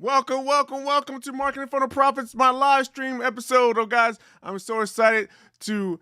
Welcome to Marketing Funnel Profits, my live stream episode. Oh, guys, I'm so excited to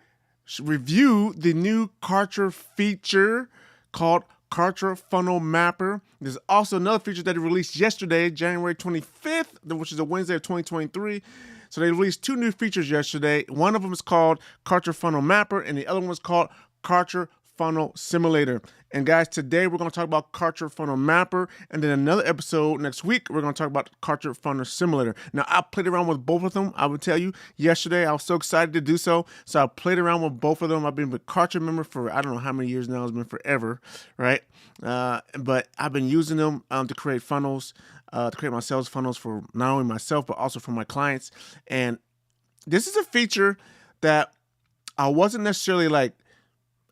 review the new Kartra feature called Kartra Funnel Mapper. There's also another feature that they released yesterday, January 25th, which is a Wednesday of 2023. So they released two new features yesterday. One of them is called Kartra Funnel Mapper, and the other one is called Kartra Funnel Simulator. And guys, today we're going to talk about Kartra Funnel Mapper, and then another episode next week we're going to talk about Kartra Funnel Simulator. Now, I played around with both of them. I would tell you, yesterday I was so excited to do so, so I played around with both of them. I've been with Kartra member for I don't know how many years now. It's been forever, right? But I've been using them to create funnels, to create my sales funnels for not only myself but also for my clients. And this is a feature that I wasn't necessarily like,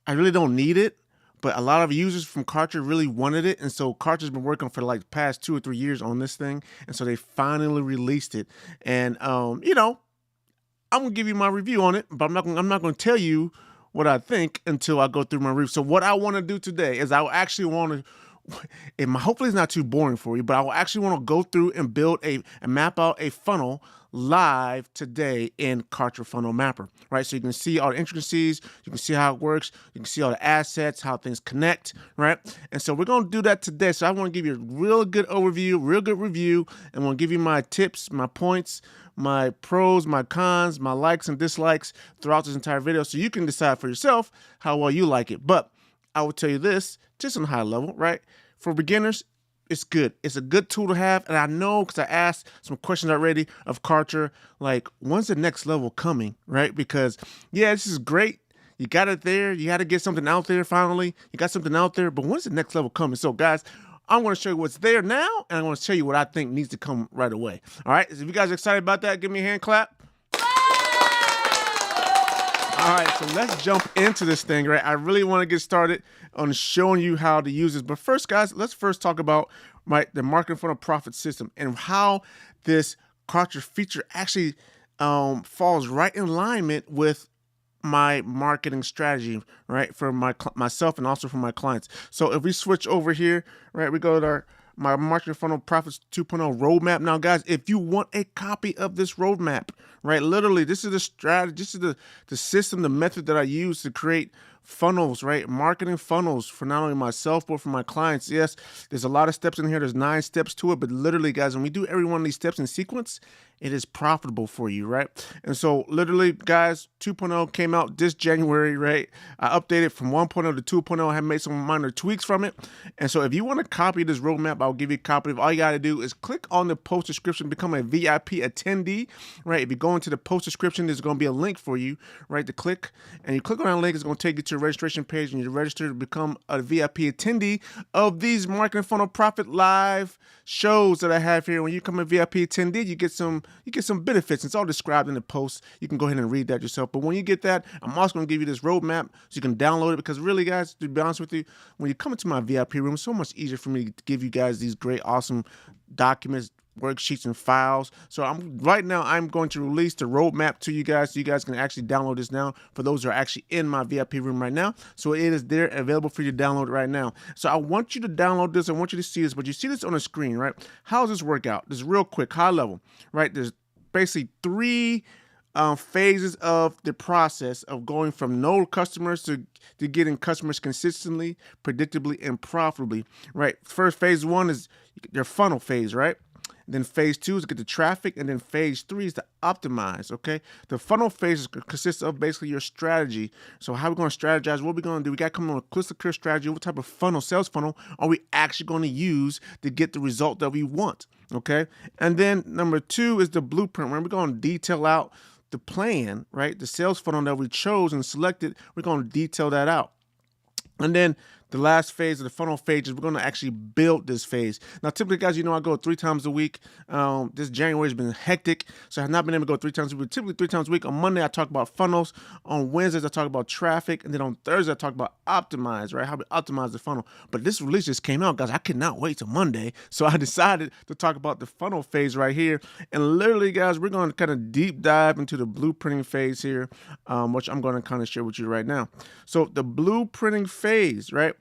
I really don't need it, but a lot of users from Kartra really wanted it, and so Kartra's been working for like the past 2 or 3 years on this thing, and so they finally released it. And I'm gonna give you my review on it, but I'm not gonna tell you what I think until I go through my review. So what I want to do today is I actually want to, hopefully it's not too boring for you, but I will actually want to go through and build and map out a funnel live today in Kartra Funnel Mapper, right? So you can see all the intricacies, you can see how it works, you can see all the assets, how things connect, right? And so we're going to do that today. So I want to give you a real good overview, real good review, and I'm going to give you my tips, my points, my pros, my cons, my likes and dislikes throughout this entire video, so you can decide for yourself how well you like it. But I will tell you this, just on a high level, right? For beginners, it's good. It's a good tool to have. And I know, because I asked some questions already of Kartra, like, when's the next level coming, right? Because, yeah, this is great. You got it there. You had to get something out there finally. You got something out there. But when's the next level coming? So, guys, I'm going to show you what's there now, and I'm going to show you what I think needs to come right away. All right? So if you guys are excited about that, give me a hand clap. All right, so let's jump into this thing, right? I really want to get started on showing you how to use this. But first, guys, let's first talk about the Marketing Funnel Profit system and how this Kartra feature actually falls right in alignment with my marketing strategy, right, for myself and also for my clients. So if we switch over here, right, we go to my Marketing Funnel Profits 2.0 roadmap. Now, guys, if you want a copy of this roadmap, right, literally, this is the strategy, this is the system, the method that I use to create funnels, right, marketing funnels for not only myself but for my clients. Yes, there's a lot of steps in here. There's 9 steps to it, but literally, guys, when we do every one of these steps in sequence, it is profitable for you, right? And so literally, guys, 2.0 came out this January, right? I updated from 1.0 to 2.0. I have made some minor tweaks from it. And so if you want to copy this roadmap, I'll give you a copy of. All you got to do is click on the post description, become a VIP attendee, right? If you go into the post description, there's going to be a link for you, right, to click. And you click on that link, it's going to take you to a registration page, and you register to become a VIP attendee of these Marketing Funnel Profit live shows that I have here. When you become a VIP attendee, you get some benefits. It's all described in the post. You can go ahead and read that yourself. But when you get that, I'm also going to give you this roadmap so you can download it, because really, guys, to be honest with you, when you come into my VIP room, it's so much easier for me to give you guys these great, awesome documents, worksheets, and files. So right now I'm going to release the roadmap to you guys, so you guys can actually download this now for those who are actually in my VIP room right now. So it is there available for you to download right now. So I want you to download this. I want you to see this, but you see this on the screen, right? How does this work out? This is real quick, high level, right? There's basically 3 phases of the process of going from no customers to getting customers consistently, predictably, and profitably, right? First, phase 1 is your funnel phase, right? Then phase 2 is to get the traffic, and then phase 3 is to optimize, okay? The funnel phase consists of basically your strategy. So how are we going to strategize? What are we going to do? We got to come up with a crystal clear strategy. What type of funnel, sales funnel, are we actually going to use to get the result that we want, okay? And then number 2 is the blueprint, where we're going to detail out the plan, right? The sales funnel that we chose and selected, we're going to detail that out. And then the last phase of the funnel phase is we're going to actually build this phase. Now, typically, guys, you know I go 3 times a week. This January has been hectic, so I have not been able to go 3 times a week. Typically 3 times a week. On Monday, I talk about funnels. On Wednesdays, I talk about traffic. And then on Thursday, I talk about optimize, right? How we optimize the funnel. But this release just came out, guys. I could not wait till Monday. So I decided to talk about the funnel phase right here. And literally, guys, we're going to kind of deep dive into the blueprinting phase here, which I'm going to kind of share with you right now. So the blueprinting phase, right?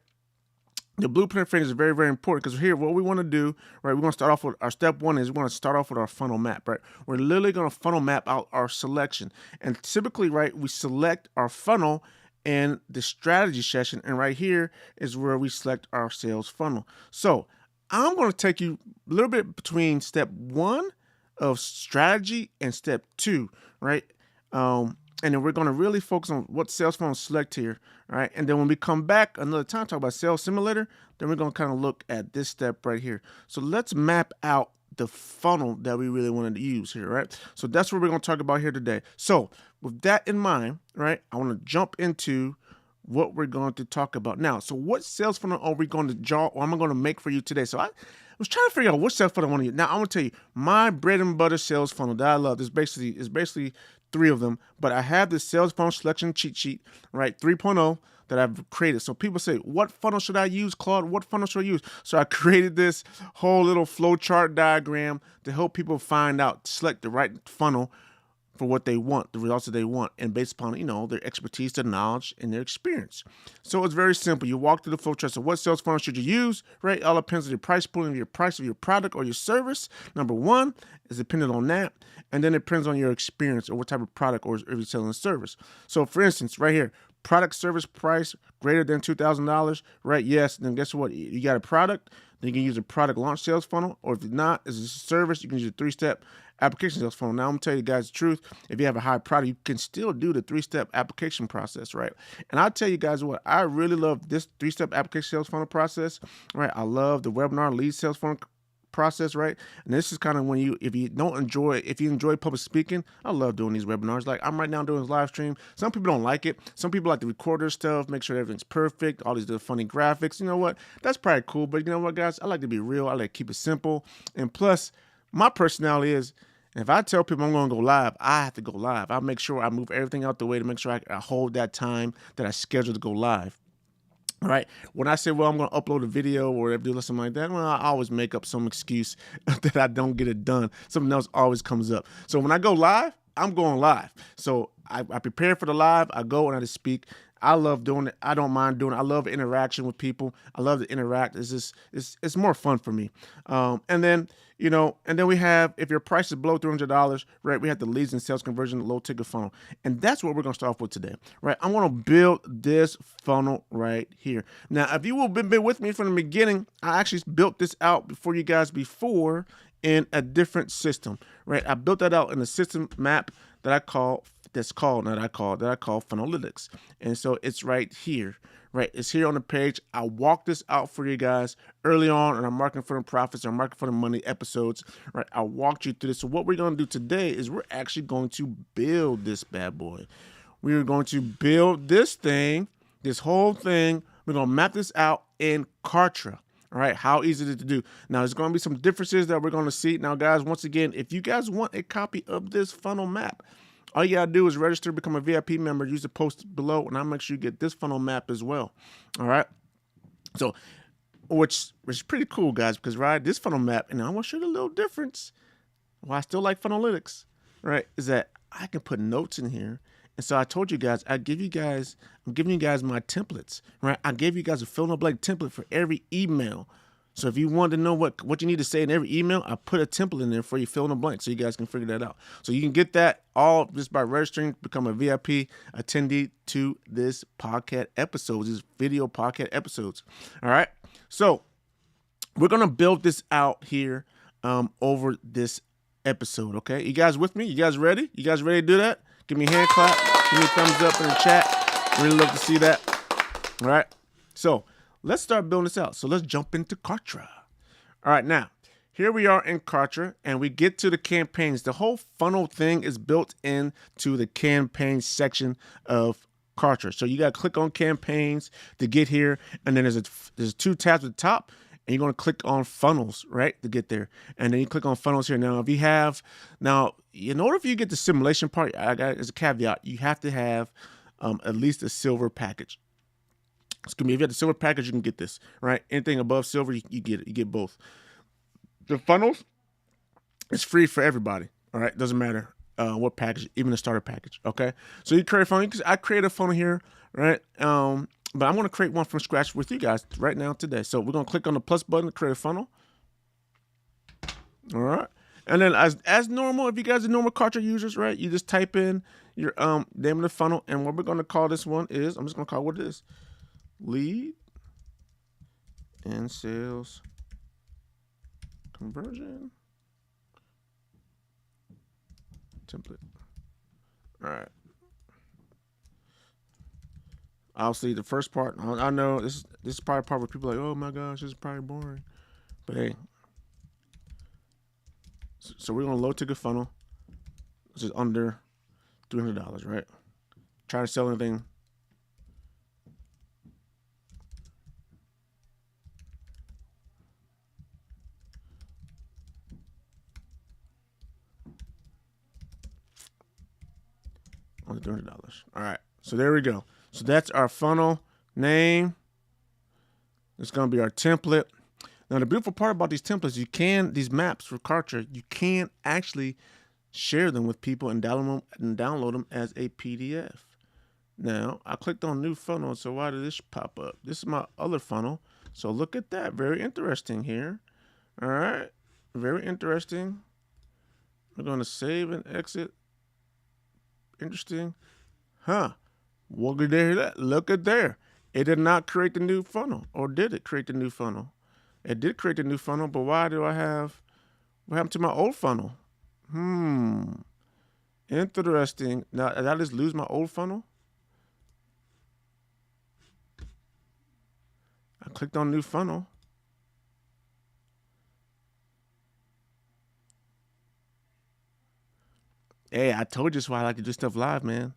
The blueprint frame is very, very important because here, what we want to do, right? We're going to start off with our step one is we want to start off with our funnel map, right? We're literally going to funnel map out our selection. And typically, right, we select our funnel in the strategy session. And right here is where we select our sales funnel. So I'm going to take you a little bit between step one of strategy and step two, right? And then we're going to really focus on what sales funnel to select here, right? And then when we come back another time, talk about sales simulator, then we're going to kind of look at this step right here. So let's map out the funnel that we really wanted to use here, right? So that's what we're going to talk about here today. So with that in mind, right, I want to jump into what we're going to talk about now. So what sales funnel are we going to draw, or am I going to make for you today? So I was trying to figure out what sales funnel I want to use. Now I'm going to tell you my bread and butter sales funnel that I love is basically three of them, but I have this sales funnel selection cheat sheet, right, 3.0 that I've created. So people say, what funnel should I use, Claude? What funnel should I use? So I created this whole little flow chart diagram to help people find out, select the right funnel for what they want, the results that they want, and based upon, their expertise, their knowledge, and their experience. So it's very simple. You walk through the flow chart. So what sales funnel should you use, right? All depends on your price point of your price of your product or your service. Number one is dependent on that. And then it depends on your experience or what type of product or if you're selling a service. So for instance, right here, product service price greater than $2,000, right? Yes. Then guess what? You got a product, then you can use a product launch sales funnel, or if not, as a service, you can use a three-step application sales funnel. Now I'm gonna tell you guys the truth. If you have a high product, you can still do the three-step application process, right? And I'll tell you guys what, I really love this three-step application sales funnel process, right? I love the webinar lead sales funnel process, right? And this is kind of when if you enjoy public speaking, I love doing these webinars. Like I'm right now doing this live stream. Some people don't like it. Some people like to record their stuff, make sure everything's perfect, all these funny graphics. You know what? That's probably cool. But you know what, guys? I like to be real. I like to keep it simple. And plus, my personality is, if I tell people I'm going to go live, I have to go live. I'll make sure I move everything out the way to make sure I hold that time that I scheduled to go live. All right. When I say, well, I'm going to upload a video or do something like that, well, I always make up some excuse that I don't get it done. Something else always comes up. So when I go live, I'm going live. So I prepare for the live. I go and I just speak. I love doing it. I don't mind doing it. I love interaction with people. I love to interact. It's more fun for me. And then we have, if your price is below $300, right, we have the leads and sales conversion, low ticket funnel. And that's what we're going to start off with today, right? I want to build this funnel right here. Now, if you have been with me from the beginning, I actually built this out for you guys before in a different system, right? I built that out in a system map that I call Funnelytics. And so it's right here, right? It's here on the page. I walked this out for you guys early on in our Marketing for the Profits, our Marketing for the Money episodes, right? I walked you through this. So what we're going to do today is we're actually going to build this bad boy. We're going to build this thing, this whole thing. We're going to map this out in Kartra. All right, how easy is it to do? Now, there's going to be some differences that we're going to see. Now, guys, once again, if you guys want a copy of this funnel map, all you got to do is register, become a VIP member, use the post below, and I'll make sure you get this funnel map as well. All right? So, which is pretty cool, guys, because, right, this funnel map, and I want to show you a little difference, why I still like Funnelytics, right, is that I can put notes in here. And so I told you guys, I'm giving you guys my templates, right? I gave you guys a fill in the blank template for every email. So if you want to know what you need to say in every email, I put a template in there for you, fill in the blank, so you guys can figure that out. So you can get that all just by registering, become a VIP attendee to this podcast episodes, these video podcast episodes. All right. So we're going to build this out here over this episode. Okay. You guys with me? You guys ready? You guys ready to do that? Give me a hand clap. Give me a thumbs up in the chat. Really love to see that. All right. So let's start building this out. So let's jump into Kartra. All right. Now, here we are in Kartra, and we get to the campaigns. The whole funnel thing is built into the campaign section of Kartra. So you got to click on campaigns to get here. And then there's two tabs at the top. And you're going to click on funnels, right, to get there. And then you click on funnels here. Now, in order for you to get the simulation part, as a caveat, you have to have at least a silver package. Excuse me, if you have the silver package, you can get this, right? Anything above silver, you get it. You get both. The funnels is free for everybody, all right? Doesn't matter. what package, even the starter package. Okay, so you create a funnel. I create a funnel here, right? But I'm going to create one from scratch with you guys right now today. So we're going to click on the plus button to create a funnel. All right. And then as normal, if you guys are normal Kartra users, right, you just type in your name of the funnel, and what we're going to call this one is, I'm just going to call it what it is: lead and sales conversion template. All right. Obviously, the first part, I know this is probably a part where people are like, oh my gosh, this is probably boring. But hey, so we're gonna low ticket funnel, which is under $300, right? Try to sell anything. Under $300. All right. So there we go. So that's our funnel name. It's gonna be our template. Now the beautiful part about these templates, these maps for Kartra, you can actually share them with people and download them as a PDF. Now I clicked on new funnel, so why did this pop up? This is my other funnel. So look at that, very interesting here. All right, very interesting. We're gonna save and exit. Interesting, huh? Look at there. Look at there. It did not create the new funnel, or did it create the new funnel? It did create the new funnel, but why do I have? What happened to my old funnel? Interesting. Now, did I just lose my old funnel? I clicked on new funnel. Hey, I told you that's why I like to do stuff live, man.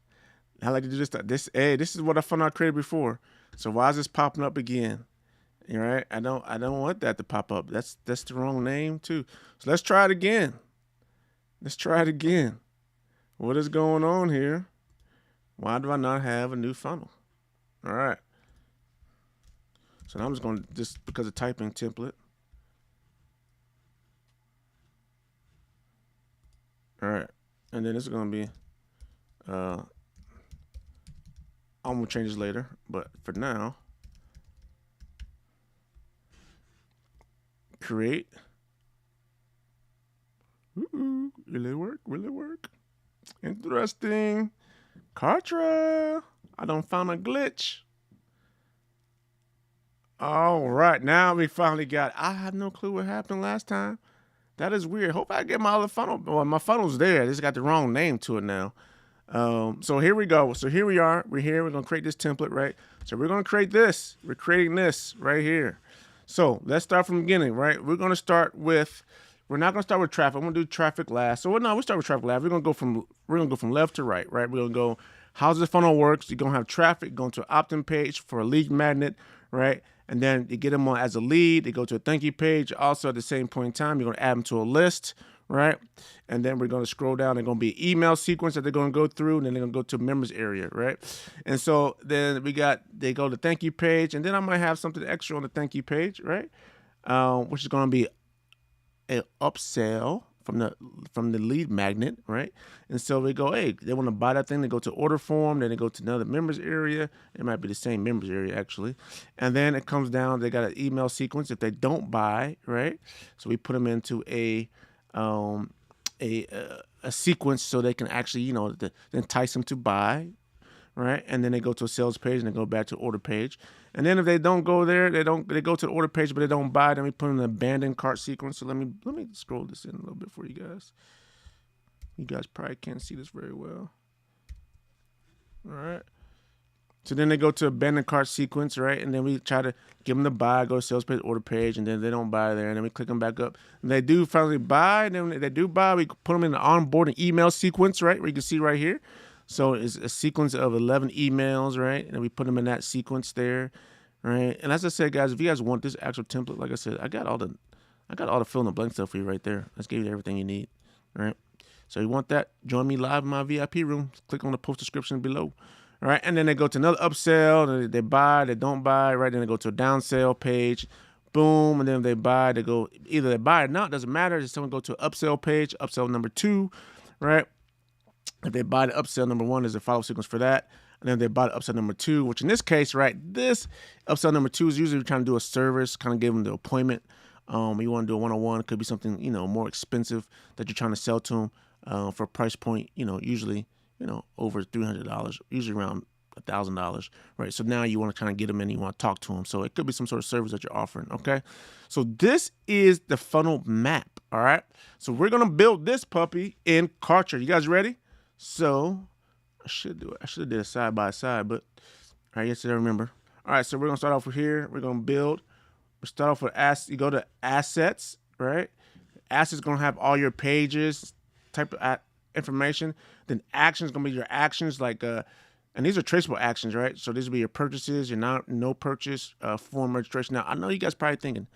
I like to do this. Hey, this is what I funnel I created before. So why is this popping up again? All right, I don't want that to pop up. That's the wrong name too. So let's try it again. Let's try it again. What is going on here? Why do I not have a new funnel? All right. So now I'm just going to, just because of typing template. All right. And then this is going to be, I'm going to change this later, but for now, create. Will it work? Will it work? Interesting. Kartra. I don't found a glitch. All right, now we finally got. I have no clue what happened last time. That is weird. Hope I get my other funnel. Well, my funnel's there. I just got the wrong name to it now. So here we go. So here we are. We're here. We're gonna create this template, right? So we're gonna create this. We're creating this right here. So let's start from the beginning, right? We're gonna start with. We're not gonna start with traffic. I'm gonna do traffic last. So we'll start with traffic last. We're gonna go from left to right, right? We're gonna go. How's the funnel works? You're gonna have traffic going to an opt-in page for a lead magnet, right? And then you get them on as a lead. They go to a thank you page. Also, at the same point in time, you're going to add them to a list, right? And then we're going to scroll down. They're going to be an email sequence that they're going to go through, and then they're going to go to members area, right? And so then they go to thank you page, and then I might have something extra on the thank you page, right? Which is going to be an upsell from the lead magnet, right? And so they go, hey, they want to buy that thing. They go to order form. Then they go to another members area. It might be the same members area actually. And then it comes down. They got an email sequence if they don't buy, right? So we put them into a sequence so they can actually, entice them to buy, right? And then they go to a sales page and they go back to order page. And then if they don't go there, they go to the order page, but they don't buy. Then we put in an abandoned cart sequence. So let me scroll this in a little bit for you guys. You guys probably can't see this very well. All right. So then they go to abandoned cart sequence, right? And then we try to give them the buy, go to sales page, order page, and then they don't buy there. And then we click them back up. And they do finally buy. And then if they do buy, we put them in the onboarding email sequence, right? Where you can see right here. So it's a sequence of 11 emails, right? And we put them in that sequence there, right? And as I said, guys, if you guys want this actual template, like I said, I got all the fill in the blank stuff for you right there. Let's give you everything you need, right? So you want that? Join me live in my VIP room. Click on the post description below, all right? And then they go to another upsell. They buy, they don't buy, right? Then they go to a downsell page. Boom, and then if they buy, they go either they buy or not, doesn't matter. Just someone go to an upsell page, upsell number 2, right? If they buy the upsell number 1, there's a follow sequence for that. And then if they buy the upsell number 2, which in this case, right, this upsell number 2 is usually trying to do a service, kind of give them the appointment. You want to do a one-on-one. It could be something, more expensive that you're trying to sell to them for a price point, usually, over $300, usually around $1,000, right? So now you want to kind of get them in, you want to talk to them. So it could be some sort of service that you're offering, okay? So this is the funnel map, all right? So we're going to build this puppy in Kartra. You guys ready? So I should have did it side by side, but all right, yes, I remember. All right, so we're going to start off with here. We're going to build. We start off with you go to assets, right? Assets going to have all your pages, type of information. Then actions going to be your actions, like and these are traceable actions, right? So these will be your purchases, your no purchase form registration. Now I know you guys probably thinking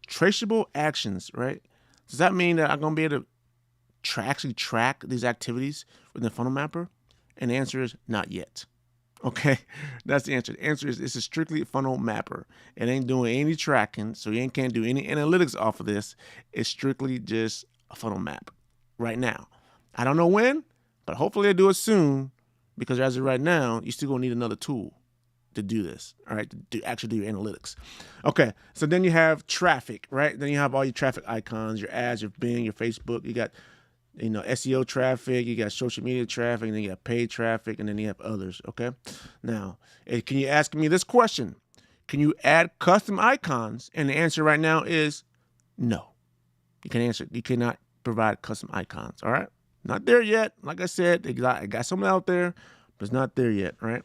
traceable actions, right? Does that mean that I'm going to be able to actually track these activities within the funnel mapper? And the answer is not yet. Okay, that's the answer. The answer is this is strictly a funnel mapper. It ain't doing any tracking, so you can't do any analytics off of this. It's strictly just a funnel map right now. I don't know when, but hopefully they'll do it soon, because as of right now, you're still gonna need another tool to do this, all right, to actually do your analytics. Okay, so then you have traffic, right? Then you have all your traffic icons, your ads, your Bing, your Facebook. You got SEO traffic, you got social media traffic, and then you got paid traffic, and then you have others, okay? Now, can you ask me this question? Can you add custom icons? And the answer right now is no. You cannot provide custom icons, all right? Not there yet. Like I said, I got something out there, but it's not there yet, right?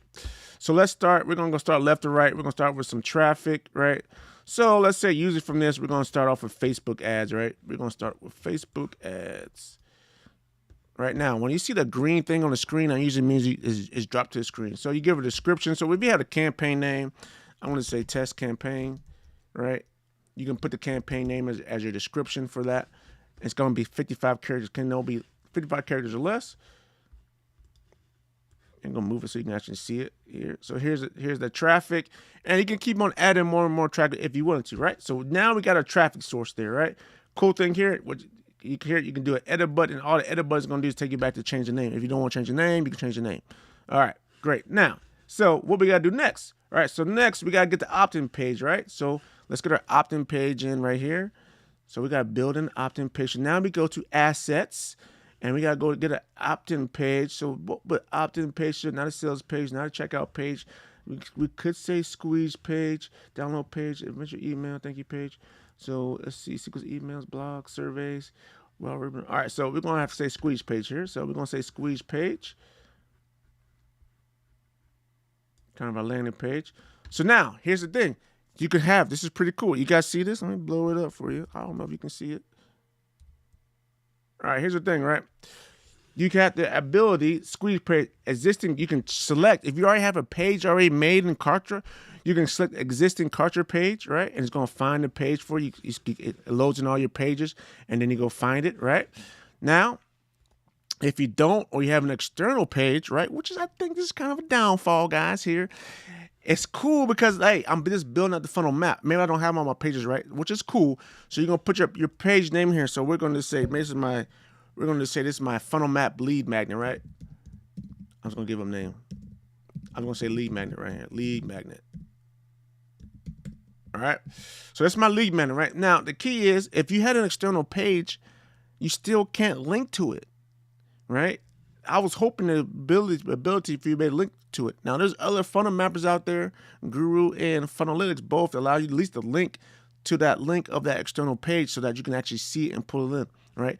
So let's start. We're going to start left to right. We're going to start with some traffic, right? So let's say usually from this, we're going to start off with Facebook ads, right? We're going to start with Facebook ads. Right now, when you see the green thing on the screen, that usually means it's dropped to the screen. So you give a description. So if you have a campaign name, I want to say test campaign, right? You can put the campaign name as your description for that. It's going to be 55 characters. Can it be 55 characters or less? I'm going to move it so you can actually see it here. So here's the traffic. And you can keep on adding more and more traffic if you wanted to, right? So now we got a traffic source there, right? Cool thing here, you can do an edit button. All the edit button is going to do is take you back to change the name. If you don't want to change the name, you can change the name. All right, great. Now, so what we got to do next? All right, so next we got to get the opt-in page, right? So let's get our opt-in page in right here. So we got to build an opt-in page. So now we go to assets, and we got to go get an opt-in page. So what opt-in page, not a sales page, not a checkout page. We could say squeeze page, download page, eventual email, thank you page. So let's see, sequence emails, blogs, surveys. All right, so we're going to have to say squeeze page here. So we're going to say squeeze page. Kind of a landing page. So now, here's the thing. You can have, this is pretty cool. You guys see this? Let me blow it up for you. I don't know if you can see it. All right, here's the thing, right? You can have the ability, squeeze page, existing, you can select, if you already have a page already made in Kartra, you can select existing Kartra page, right? And it's going to find the page for you. It loads in all your pages, and then you go find it, right? Now, if you don't, or you have an external page, right? Which is, I think this is kind of a downfall, guys, here. It's cool because, hey, I'm just building out the funnel map. Maybe I don't have all my pages, right? Which is cool. So you're going to put your page name here. So we're going to say, this is my funnel map lead magnet, right? I'm just going to give them a name. I'm going to say lead magnet right here. Lead magnet. All right. So that's my lead magnet, right? Now, the key is if you had an external page, you still can't link to it, right? I was hoping the ability for you to be able to link to it. Now, there's other funnel mappers out there, Guru and Funnelytics, both allow you at least to link to that link of that external page so that you can actually see it and pull it in, right?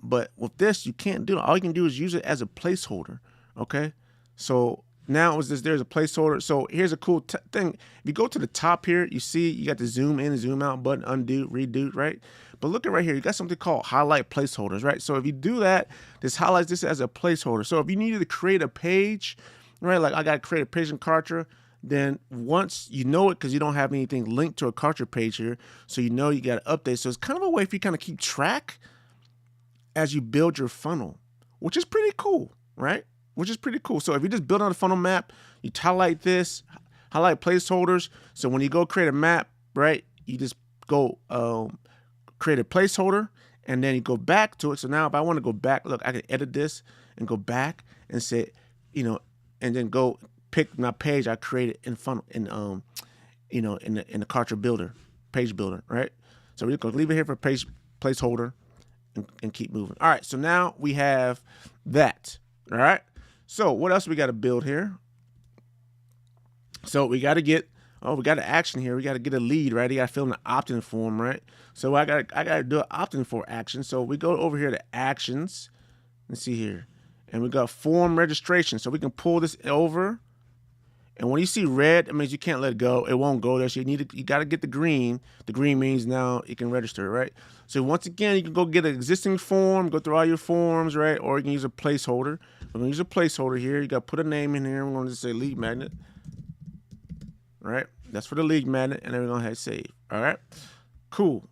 But with this, you can't do it. All you can do is use it as a placeholder, okay? So now there's a placeholder. So here's a cool thing. If you go to the top here, you see you got the zoom in and zoom out button, undo, redo, right? But look at right here, you got something called highlight placeholders, right? So if you do that, this highlights this as a placeholder. So if you needed to create a page, right? Like I got to create a page in Kartra, then once you know it, because you don't have anything linked to a Kartra page here, so you know you got to update. So it's kind of a way for you kind of keep track as you build your funnel, which is pretty cool, right? Which is pretty cool. So if you just build out a funnel map, you highlight this, highlight placeholders. So when you go create a map, right, you just go create a placeholder, and then you go back to it. So now if I want to go back, look, I can edit this and go back and say, and then go pick my page I created in funnel in the Kartra builder, page builder, right? So we're gonna leave it here for page placeholder and keep moving. All right, so now we have that. All right. So what else we got to build here? So we got to get, we got an action here. We got to get a lead, right? You got to fill in the opt-in form, right? So I got to do an opt-in for action. So we go over here to actions. Let's see here. And we got form registration. So we can pull this over. And when you see red, it means you can't let it go. It won't go there. So you got to get the green. The green means now it can register, right? So once again, you can go get an existing form, go through all your forms, right? Or you can use a placeholder. We're going to use a placeholder here. You got to put a name in here. We're going to just say lead magnet, right? That's for the lead magnet. And then we're going to hit save. All right, cool.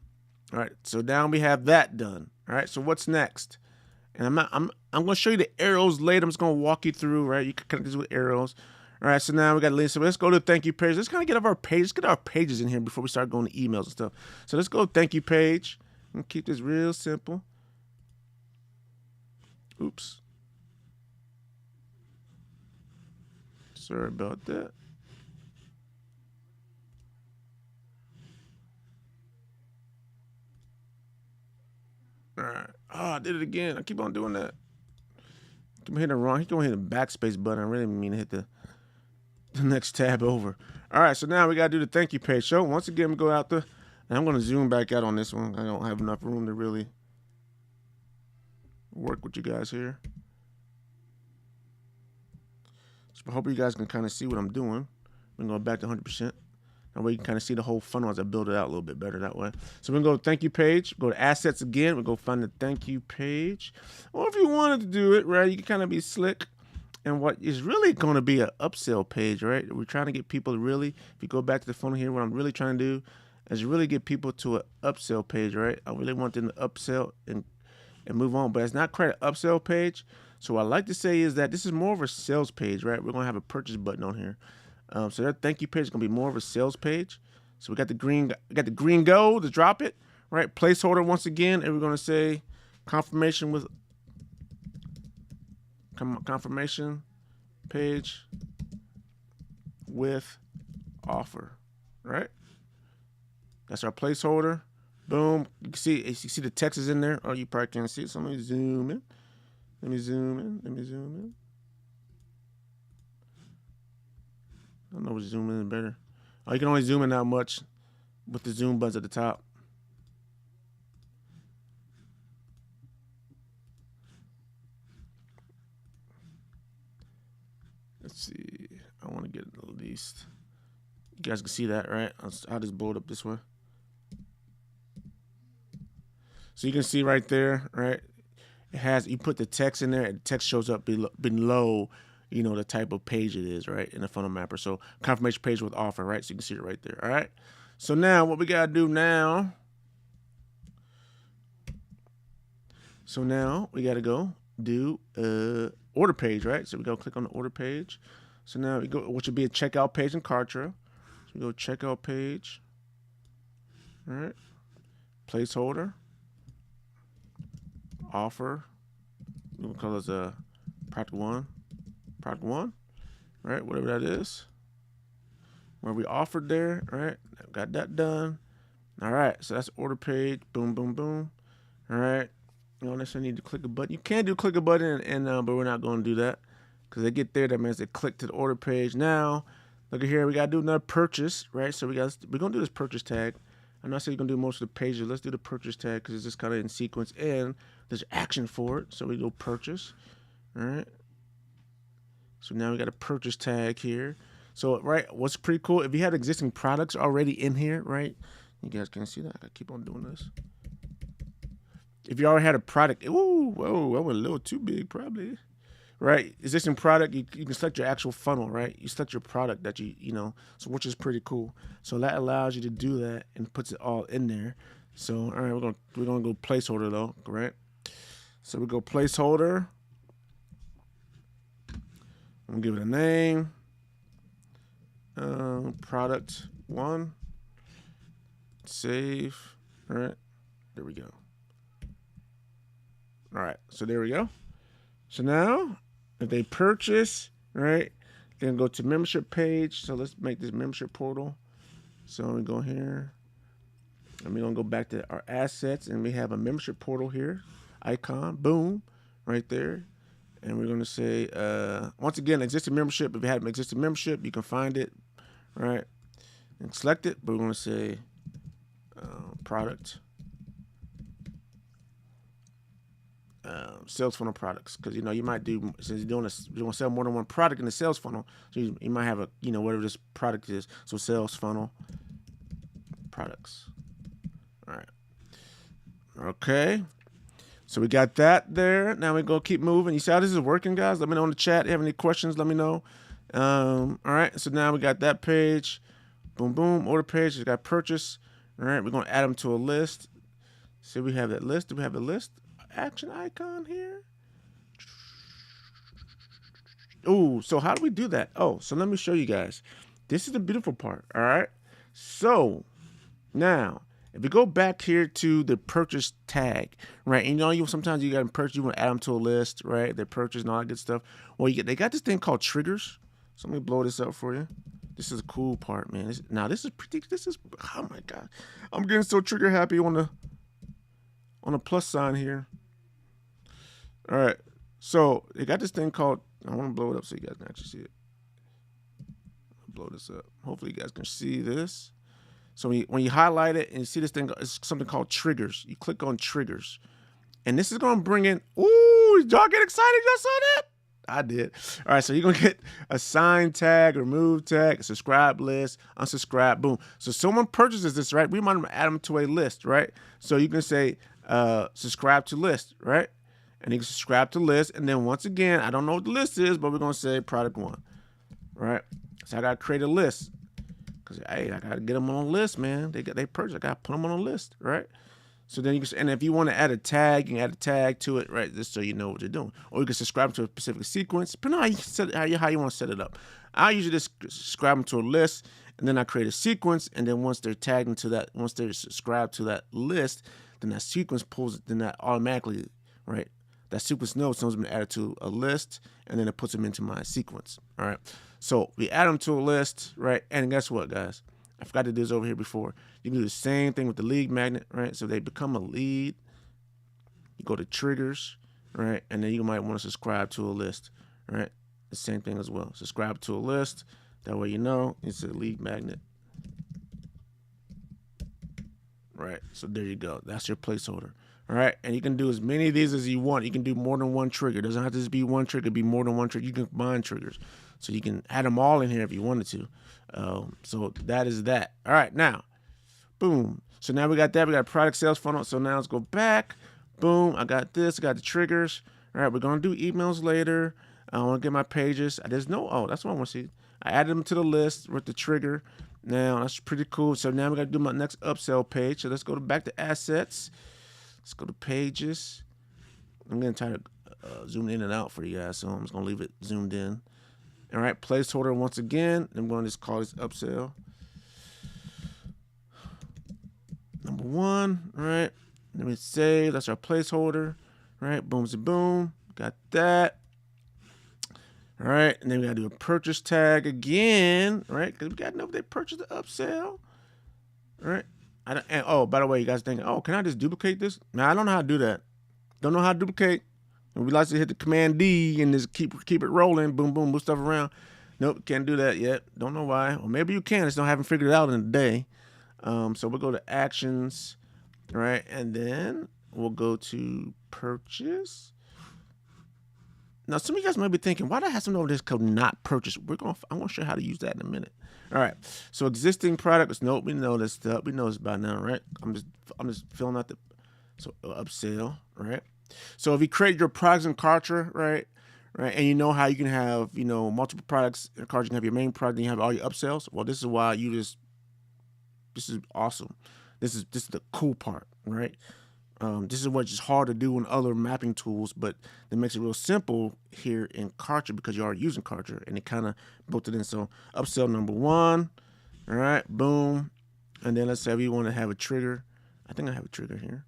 All right, so now we have that done. All right, so what's next? And I'm going to show you the arrows later. I'm just going to walk you through, right? You can connect this with arrows. All right, so now we got a list. So let's go to the thank you page. Let's kind of get our page. Let's get our pages in here before we start going to emails and stuff. So let's go to thank you page. And keep this real simple. Oops. Sorry about that. All right. Oh, I did it again. I keep on doing that. Keep hitting it wrong. He's going to hit the backspace button. I really mean to hit the next tab over. All right, so now we got to do the thank you page. So once again, we go out there, and I'm going to zoom back out on this one. I don't have enough room to really work with you guys here. So I hope you guys can kind of see what I'm doing. I'm going back to 100%. That way you can kind of see the whole funnel as I build it out a little bit better that way. So we're going to go to thank you page, go to assets again. We'll go find the thank you page. Or if you wanted to do it, right, you can kind of be slick. And what is really going to be an upsell page, right? We're trying to get people to really, if you go back to the funnel here, what I'm really trying to do is really get people to an upsell page, right? I really want them to upsell and move on, but it's not quite an upsell page. So what I like to say is that this is more of a sales page, right? We're going to have a purchase button on here. So that thank you page is going to be more of a sales page. So we got the green go to drop it, right? Placeholder once again, and we're going to say confirmation page with offer, right? That's our placeholder. Boom. You can see the text is in there. Oh, you probably can't see it. So let me zoom in. Let me zoom in. I don't know what zoom in better. Oh, you can only zoom in that much with the zoom buttons at the top. Let's see. I want to get at least. You guys can see that, right? I'll just blow it up this way. So you can see right there, right? It has, you put the text in there, and the text shows up below, the type of page it is, right, in the funnel mapper. So confirmation page with offer, right? So you can see it right there, all right? So now what we got to do now, we got to go do order page, right? So we go click on the order page. So now we go, which would be a checkout page in Kartra. So we go checkout page, all right? Placeholder, offer, we'll call this a product one, right? Whatever that is. Where we offered there, right? Got that done. All right, so that's order page. Boom, boom, boom. All right. You don't necessarily need to click a button. You can do click a button, but we're not going to do that because they get there. That means they click to the order page. Now, look at here. We got to do another purchase, right? So we're going to do this purchase tag. I'm not saying you're going to do most of the pages. Let's do the purchase tag because it's just kind of in sequence, and there's action for it. So we go purchase. All right. So now we got a purchase tag here. So, right, what's pretty cool, if you had existing products already in here, right? You guys can see that. I gotta keep on doing this. If you already had a product, ooh, whoa, that went a little too big, probably. Right, existing product, you can select your actual funnel, right? You select your product that so which is pretty cool. So that allows you to do that and puts it all in there. So, all right, we're gonna go placeholder though, right? So we go placeholder. I'm gonna give it a name. Product one. Save. All right. There we go. All right, so there we go. So now, if they purchase, right, then go to membership page. So let's make this membership portal. So we go here, and we're gonna go back to our assets, and we have a membership portal here, icon, boom, right there. And we're gonna say, once again, existing membership. If you have an existing membership, you can find it, right, and select it. But we're gonna say product. Sales funnel products, because you might do, since you want to sell more than one product in the sales funnel, so you might have a whatever this product is. So sales funnel products. All right. Okay. So we got that there. Now we go keep moving. You see how this is working, guys? Let me know in the chat. If you have any questions, let me know. All right. So now we got that page. Boom, boom. Order page. We got purchase. All right. We're gonna add them to a list. So we have that list. Do we have the list action icon here? Oh, so how do we do that? Oh, so let me show you guys. This is the beautiful part. All right. So now, if we go back here to the purchase tag, right? And you sometimes you got to purchase, you want to add them to a list, right? They purchase and all that good stuff. Well, they got this thing called triggers. So let me blow this up for you. This is a cool part, man. This is oh my God, I'm getting so trigger happy on the plus sign here. All right, so they got this thing called, I want to blow it up so you guys can actually see it. Blow this up. Hopefully you guys can see this. So when you highlight it and you see this thing, it's something called triggers. You click on triggers. And this is going to bring in, ooh, y'all get excited? Y'all saw that? I did. All right, so you're going to get a sign tag, remove tag, a subscribe list, unsubscribe, boom. So someone purchases this, right? We might add them to a list, right? So you can say subscribe to list, right? And you can subscribe to list. And then once again, I don't know what the list is, but we're going to say product 1, right? So I got to create a list. Because, hey, I got to get them on a list, man. They purchase. I got to put them on a list, right? So then you can, and if you want to add a tag, you can add a tag to it, right? Just so you know what you're doing. Or you can subscribe to a specific sequence. Depending on how you want to set it up. I usually just subscribe them to a list, and then I create a sequence. And then once they're tagged into that, once they're subscribed to that list, then that sequence pulls, then that automatically, right? That sequence knows someone's been added to a list, and then it puts them into my sequence. All right. So we add them to a list, right? And guess what, guys? I forgot to do this over here before. You can do the same thing with the lead magnet, right? So they become a lead. You go to triggers, right? And then you might want to subscribe to a list, right? The same thing as well. Subscribe to a list. That way you know it's a lead magnet. Right. So there you go. That's your placeholder. All right, and you can do as many of these as you want. You can do more than one trigger. It doesn't have to just be one trigger. It can be more than one trigger. You can combine triggers. So you can add them all in here if you wanted to. So that is that. All right, now, boom. So now we got that. We got product sales funnel. So now let's go back. Boom, I got this. I got the triggers. All right, we're going to do emails later. I want to get my pages. There's no, oh, that's what I want to see. I added them to the list with the trigger. Now, that's pretty cool. So now we got to do my next upsell page. So let's go back to assets. Let's go to pages. I'm going to try to zoom in and out for you guys, so I'm just going to leave it zoomed in. All right, placeholder once again. I'm going to just call this upsell. Number 1, all right. Let me save. That's our placeholder. All right, boom, boom. Got that. All right, and then we got to do a purchase tag again, right? Because we got to know if they purchased the upsell. All right. And oh, by the way, you guys thinking, oh, can I just duplicate this? Now, I don't know how to do that. Don't know how to duplicate. And we like to hit the Command D and just keep it rolling. Boom, boom, move stuff around. Nope, can't do that yet. Don't know why. Or maybe you can. Just don't haven't figured it out in a day. So we'll go to actions, right? And then we'll go to purchase. Now, some of you guys might be thinking, why do I have something over this called not purchase? I want to show you how to use that in a minute. All right. So existing products. Nope, we know this stuff. We know this by now, right? I'm just filling out the upsell, right? So if you create your products in Kartra, right, and you know how you can have multiple products in Kartra, you can have your main product, and you have all your upsells. Well, this is why this is awesome. This is the cool part, right? This is what's just hard to do in other mapping tools, but it makes it real simple here in Kartra because you're already using Kartra, and it kind of built it in. So upsell number 1, all right, boom. And then let's say we want to have a trigger. I think I have a trigger here.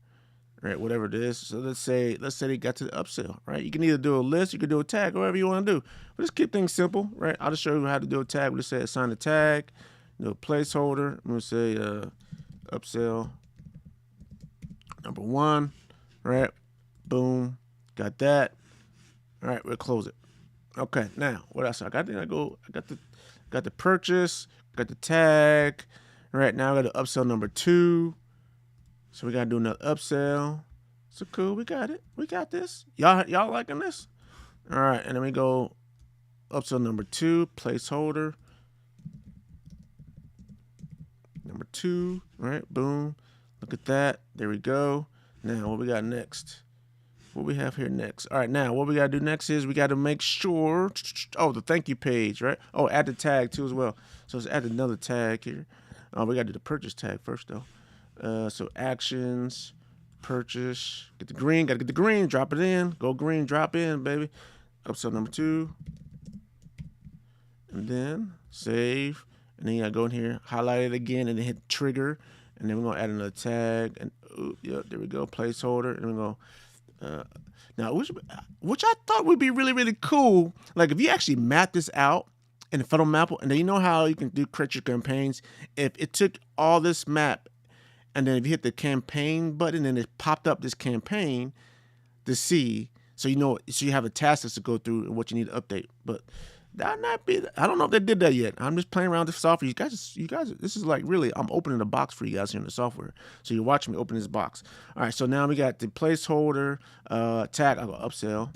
right? Whatever it is. So let's say they got to the upsell, right? You can either do a list, you can do a tag, whatever you want to do. But just keep things simple, right? I'll just show you how to do a tag. We'll just say assign a tag, do a placeholder. I'm gonna say upsell number 1, right? Boom, got that. All right, we'll close it. Okay, now what else I got? I got the purchase, got the tag. Right now I got the upsell number 2. So we gotta do another upsell. So cool, we got it. We got this. Y'all liking this? All right, and then we go upsell number 2, placeholder. Number 2, right? Boom. Look at that. There we go. Now what we got next? What we have here next? All right, now what we gotta do next is we gotta make sure. Oh, the thank you page, right? Oh, add the tag too as well. So let's add another tag here. We gotta do the purchase tag first though. So actions, purchase, get the green, gotta get the green, drop it in, go green, drop in, baby. Upsell number 2, and then save, and then you gotta go in here, highlight it again, and then hit trigger, and then we're gonna add another tag, and yep, there we go, placeholder, and we're gonna now, which I thought would be really, really cool. Like if you actually map this out in the funnel mapper, and then you know how you can create your campaigns. If it took all this map, and then if you hit the campaign button, and it popped up this campaign to see, so so you have a task list to go through and what you need to update. But that not be. I don't know if they did that yet. I'm just playing around with the software. You guys, this is like really. I'm opening the box for you guys here in the software. So you're watching me open this box. All right. So now we got the placeholder tag. I'll go upsell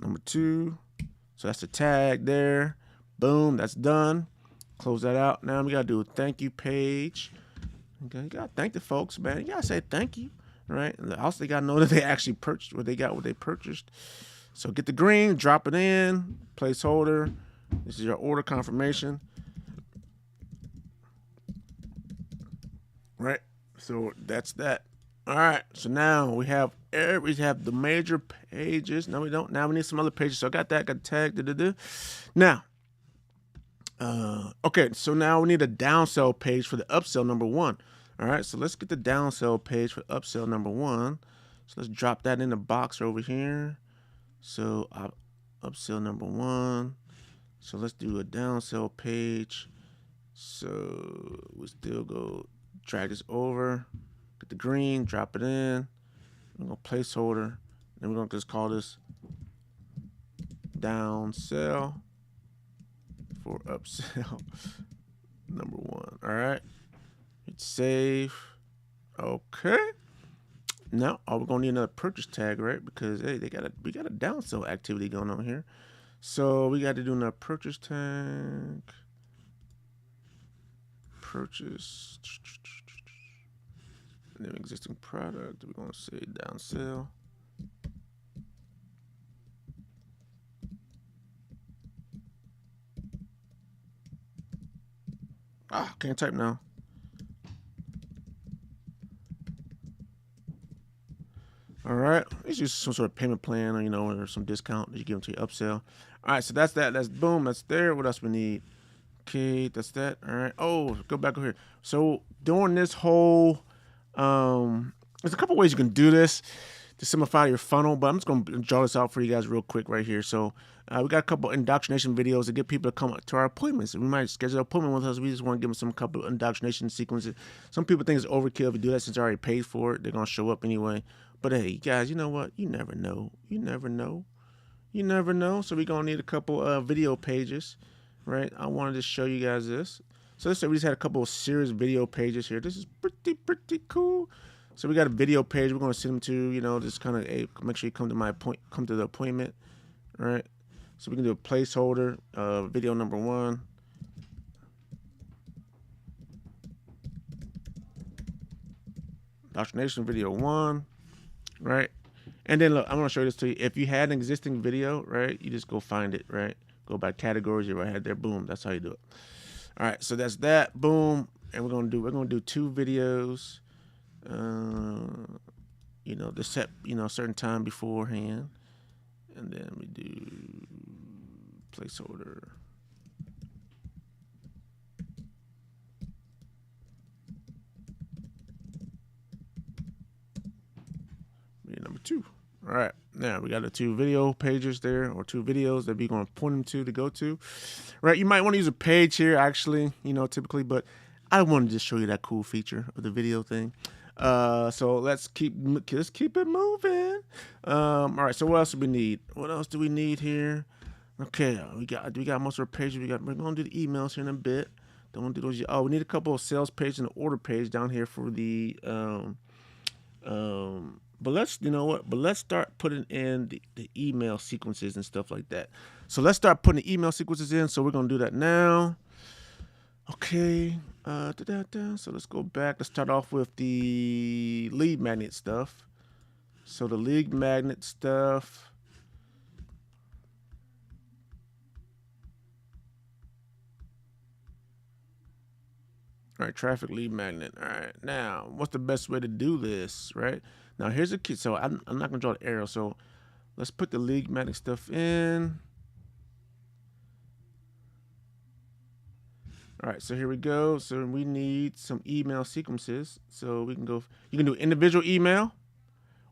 number 2. So that's the tag there. Boom. That's done. Close that out. Now we gotta do a thank you page. Okay. You gotta thank the folks, man. You gotta say thank you. Right. And also they gotta know that they actually purchased what they got, what they purchased. So get the green, drop it in, placeholder. This is your order confirmation. Right? So that's that. All right. So now we have the major pages. No, we don't. Now we need some other pages. So I got that, got tag. Now, okay, so now we need a downsell page for the upsell number 1. All right, so let's get the downsell page for upsell number 1. So let's drop that in the box over here. So upsell number 1. So let's do a downsell page. So we still go drag this over, get the green, drop it in. We're gonna placeholder. Then we're gonna just call this downsell for upsell number 1. All right. Hit save. Okay. Now, we're gonna need another purchase tag, right? Because hey, we got a downsell activity going on here. So we got to do another purchase tag. Purchase. And then existing product. We're gonna say downsell. Can't type now. All right, it's just some sort of payment plan, or or some discount that you give them to your upsell. All right, so that's that. That's boom. That's there. What else we need? Okay, that's that. All right. Oh, go back over here. So during this whole, there's a couple ways you can do this to simplify your funnel, but I'm just going to draw this out for you guys real quick right here. So we got a couple indoctrination videos to get people to come to our appointments. We might schedule an appointment with us. We just want to give them some couple of indoctrination sequences. Some people think it's overkill if you do that since they already paid for it. They're going to show up anyway. But hey, guys, you know what? You never know. You never know. You never know. So we're going to need a couple of video pages, right? I wanted to show you guys this. So let's say we just had a couple of serious video pages here. This is pretty cool. So we got a video page. We're going to send them to, just kind of make sure you come to the appointment, right? So we can do a placeholder, video number 1. Indoctrination video 1, right? And then look, I'm going to show this to you. If you had an existing video, right, you just go find it, right? Go by categories you right there. Boom. That's how you do it. All right. So that's that. Boom. And we're going to do 2 videos. To set, a certain time beforehand. And then we do placeholder. Video number 2. All right, now we got the 2 video pages there, or 2 videos that we're going to point them to go to. Right, you might want to use a page here, actually, typically, but I wanted to just show you that cool feature of the video thing. So let's keep it moving. All right, so what else do we need? What else do we need here? Okay, we got most of our pages. We're gonna do the emails here in a bit. Don't want to do those. Oh, we need a couple of sales pages and an order page down here for the but let's start putting in the email sequences and stuff like that. So let's start putting the email sequences in. So we're gonna do that now. Okay. So let's go back. Let's start off with the lead magnet stuff. So the lead magnet stuff. All right, traffic lead magnet. All right, now what's the best way to do this? Right now, here's a key. So I'm not gonna draw the arrow. So let's put the lead magnet stuff in. All right, so here we go. So we need some email sequences. So we can go. You can do individual email,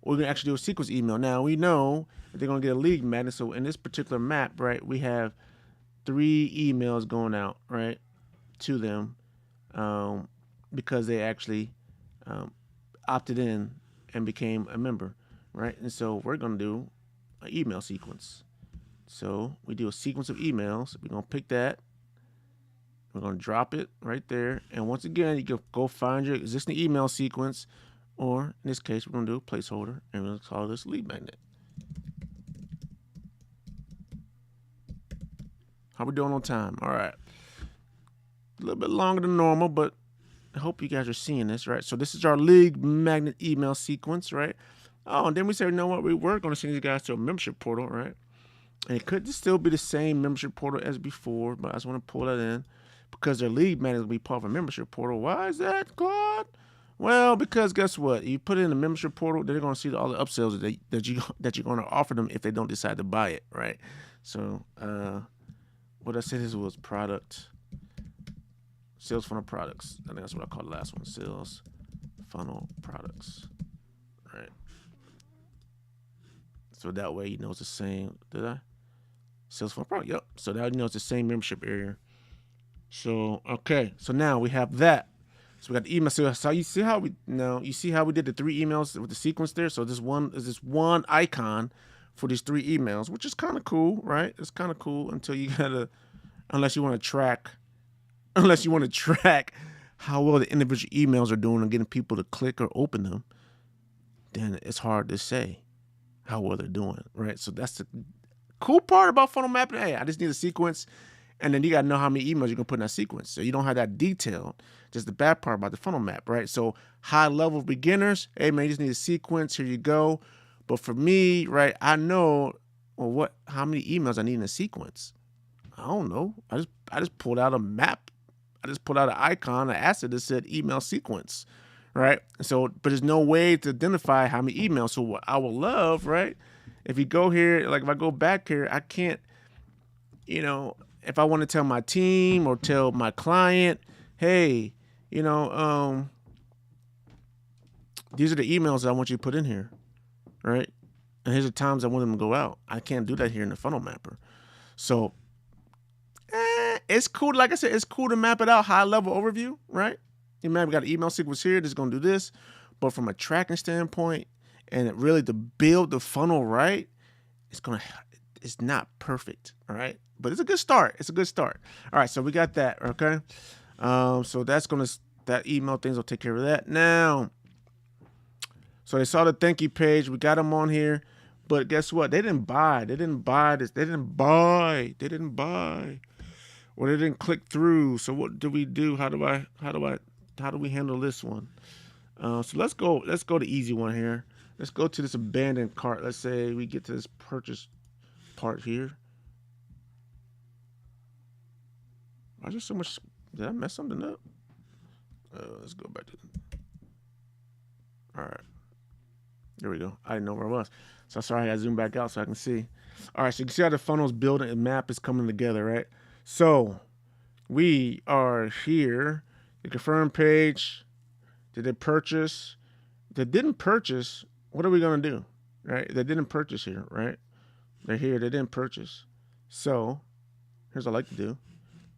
or we can actually do a sequence email. Now we know that they're gonna get a lead magnet. So in this particular map, right, we have 3 emails going out, right, to them. Because they actually opted in and became a member, right? And so we're going to do an email sequence. So we do a sequence of emails. We're going to pick that. We're going to drop it right there. And once again, you can go find your existing email sequence, or in this case, we're going to do a placeholder, and we're going to call this lead magnet. How we doing on time? All right. A little bit longer than normal, but I hope you guys are seeing this, right? So this is our lead magnet email sequence, right? Oh, and then we say, you know what? We were going to send you guys to a membership portal, right? And it could still be the same membership portal as before, but I just want to pull that in because their lead magnet will be part of a membership portal. Why is that, Claude? Well, because guess what? You put it in the membership portal, they're going to see all the upsells that you're going to offer them if they don't decide to buy it, right? So what I said is was product. Sales funnel products. I think that's what I called the last one. Sales funnel products. Right. So that way you know it's the same. Did I? Sales funnel product. Yep. So that you know it's the same membership area. So okay. So now we have that. So we got the email. So you see how we did the 3 emails with the sequence there. So this one icon for these 3 emails, which is kind of cool, right? It's kind of cool until you gotta, unless you want to track how well the individual emails are doing and getting people to click or open them, then it's hard to say how well they're doing, right? So that's the cool part about funnel mapping. Hey, I just need a sequence, and then you got to know how many emails you can put in that sequence. So you don't have that detail. Just the bad part about the funnel map, right? So high level beginners, hey man, you just need a sequence. Here you go. But for me, right, I know how many emails I need in a sequence. I don't know. I just pulled out a map. I just put out an icon, an asset that said email sequence, right? So, but there's no way to identify how many emails. So what I will love, right? If you go here, like if I go back here, I can't, if I want to tell my team or tell my client, hey, these are the emails that I want you to put in here, right? And here's the times I want them to go out. I can't do that here in the funnel mapper. So it's cool. Like I said, it's cool to map it out, high level overview, right? We got an email sequence here that's going to do this, but from a tracking standpoint, and really to build the funnel right, it's not perfect, all right? But it's a good start. It's a good start. All right, so we got that, okay? So that email things will take care of that. Now, so they saw the thank you page. We got them on here, but guess what? They didn't buy. They didn't buy this. They didn't buy. Or they didn't click through. So what do we do? How do we handle this one? So let's go the easy one here. Let's go to this abandoned cart. Let's say we get to this purchase part here. Why is there so much? Did I mess something up? Let's go back to. All right. There we go. I didn't know where I was. So sorry, I zoom back out so I can see. All right, so you can see how the funnel's building and map is coming together, right? So we are here. The confirm page. Did they purchase? They didn't purchase. what are we gonna do? Right? They didn't purchase here, right? They're here, they didn't purchase. So here's what I like to do.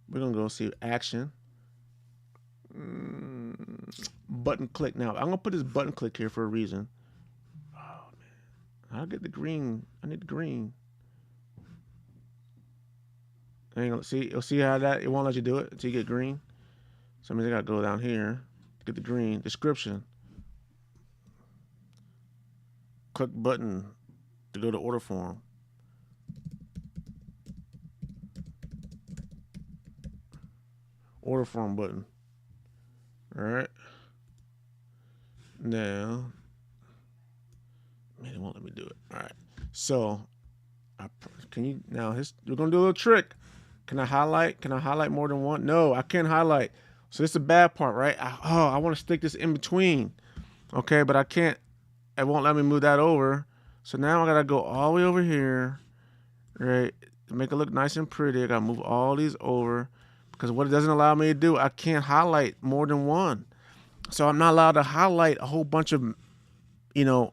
We're gonna go see action. Button click. Now I'm gonna put this button click here for a reason. Oh man, I'll get the green. I need the green. Hang on, see, you'll see how that it won't let you do it until you get green. So that means I gotta go down here to get the green description. Click button to go to order form. Order form button. All right. Now, man, it won't let me do it. All right. So, can you now? We're gonna do a little trick. Can I highlight? Can I highlight more than one? No, I can't highlight. So this is the bad part, right? I want to stick this in between. Okay, but I can't. It won't let me move that over. So now I gotta go all the way over here, right? To make it look nice and pretty, I gotta move all these over because what it doesn't allow me to do, I can't highlight more than one. So I'm not allowed to highlight a whole bunch of, you know,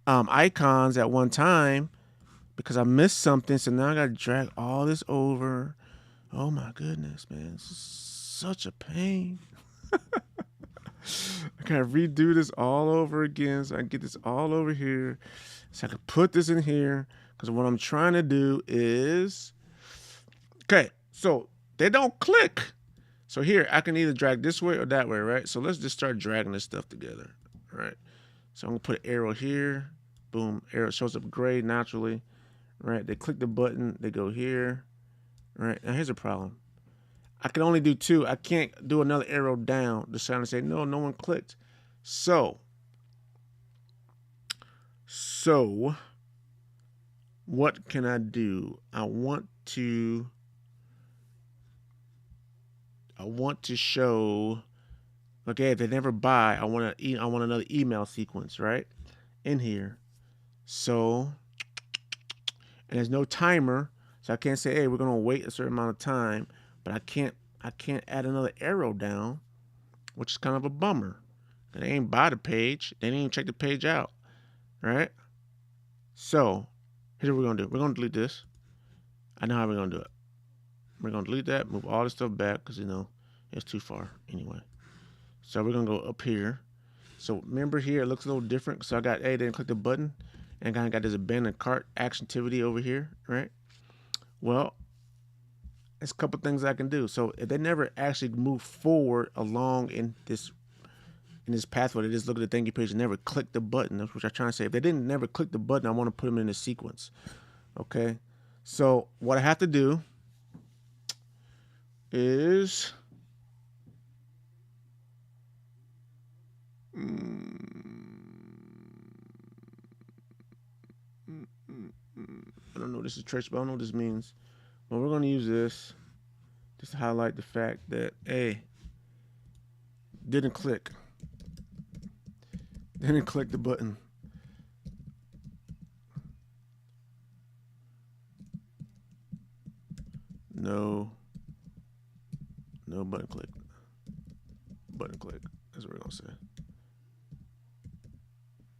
icons at one time because I missed something. So now I gotta drag all this over. Oh my goodness, man, this is such a pain. I gotta redo this all over again so I can get this all over here. So I can put this in here because what I'm trying to do is, okay, so they don't click. So here I can either drag this way or that way, right? So let's just start dragging this stuff together, right? So I'm gonna put an arrow here. Boom, arrow shows up gray naturally, right? They click the button, they go here, right? Now here's a problem. I can only do two. I can't do another arrow down to sound and say, no one clicked. So what can I do? I want to show, okay, if they never buy, I want another email sequence, right? In here. So, and there's no timer, so I can't say, hey, we're gonna wait a certain amount of time. But I can't add another arrow down, which is kind of a bummer. They ain't buy the page. They didn't even check the page out, right? So here's what we're gonna do. We're gonna delete this. I know how we're gonna do it. We're gonna delete that, move all this stuff back because it's too far anyway. So we're gonna go up here. So remember here, it looks a little different. So I got A, then click the button, and I got this abandoned cart activity over here, right? Well, there's a couple things I can do. So if they never actually move forward along in this pathway, they just look at the thank you page and never click the button. That's what I'm trying to say. If they didn't never click the button, I want to put them in a sequence. Okay. So what I have to do is I don't know what this is trace, but I don't know what this means. Well, we're going to use this just to highlight the fact that A, didn't click the button. No button click. That's what we're going to say.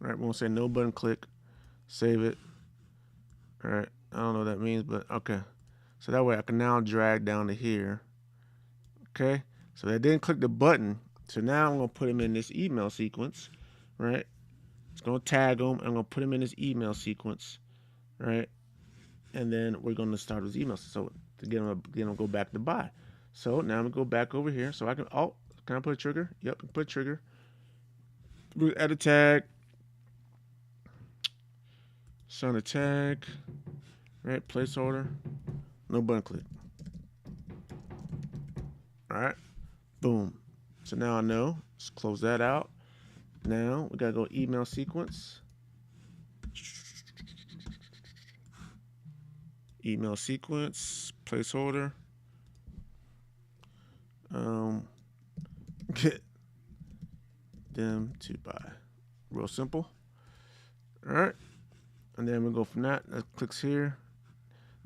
All right, we're going to say no button click. Save it. All right, I don't know what that means, but okay. So that way I can now drag down to here. Okay, so they didn't click the button. So now I'm going to put them in this email sequence, right? It's going to tag them. I'm going to put them in this email sequence, right? And then we're going to start with emails. So to get them to go back to buy. So now I'm going to go back over here. So I can, can I put a trigger? Yep, put a trigger. Add a tag. Sign a tag. Right, placeholder. No button click. All right, boom. So now I know. Let's close that out. Now we gotta go email sequence. Email sequence, placeholder. Get them to buy. Real simple. All right, and then we go from that. That clicks here.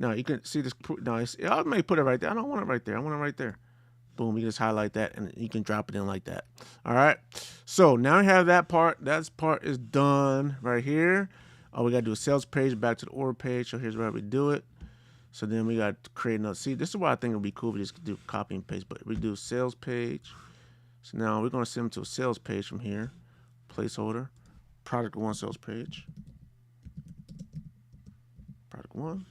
Now you can see this. No, I may put it right there. I don't want it right there. I want it right there. Boom, you can just highlight that and you can drop it in like that. All right. So now we have that part. That part is done right here. All we got to do is sales page, back to the order page. So here's where we do it. So then we got to create another. See, this is why I think it would be cool if we just do copy and paste, but we do sales page. So now we're going to send them to a sales page from here. Placeholder. Product 1 sales page. Product 1.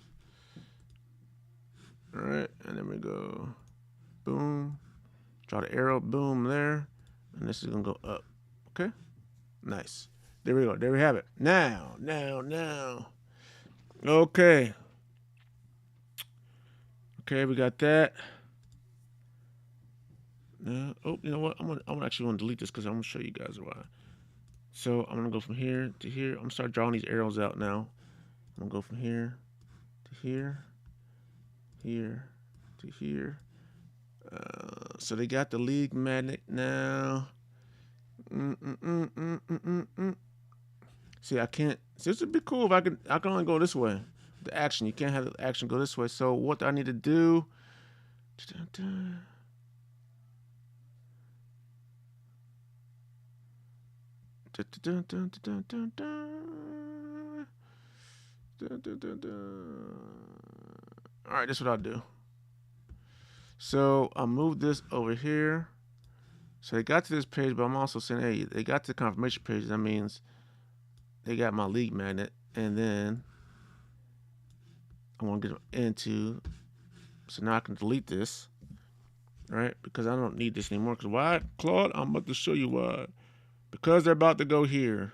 All right. And then we go boom. Draw the arrow. Boom there. And this is going to go up. Okay. Nice. There we go. There we have it. Now. Okay. Okay, we got that. Oh, you know what? I'm actually going to delete this because I'm going to show you guys why. So I'm going to go from here to here. I'm going to start drawing these arrows out now. I'm going to go from here to here, here to here. So they got the lead magnet now. See, I can't. See, this would be cool if I can only go this way. The action. You can't have the action go this way. So what do I need to do? All right, this is what I'll do. So I'll move this over here. So they got to this page, but I'm also saying, hey, they got to the confirmation page. That means they got my lead magnet, and then I want to get them into. So now I can delete this, right? Because I don't need this anymore. Because why, Claude? I'm about to show you why. Because they're about to go here.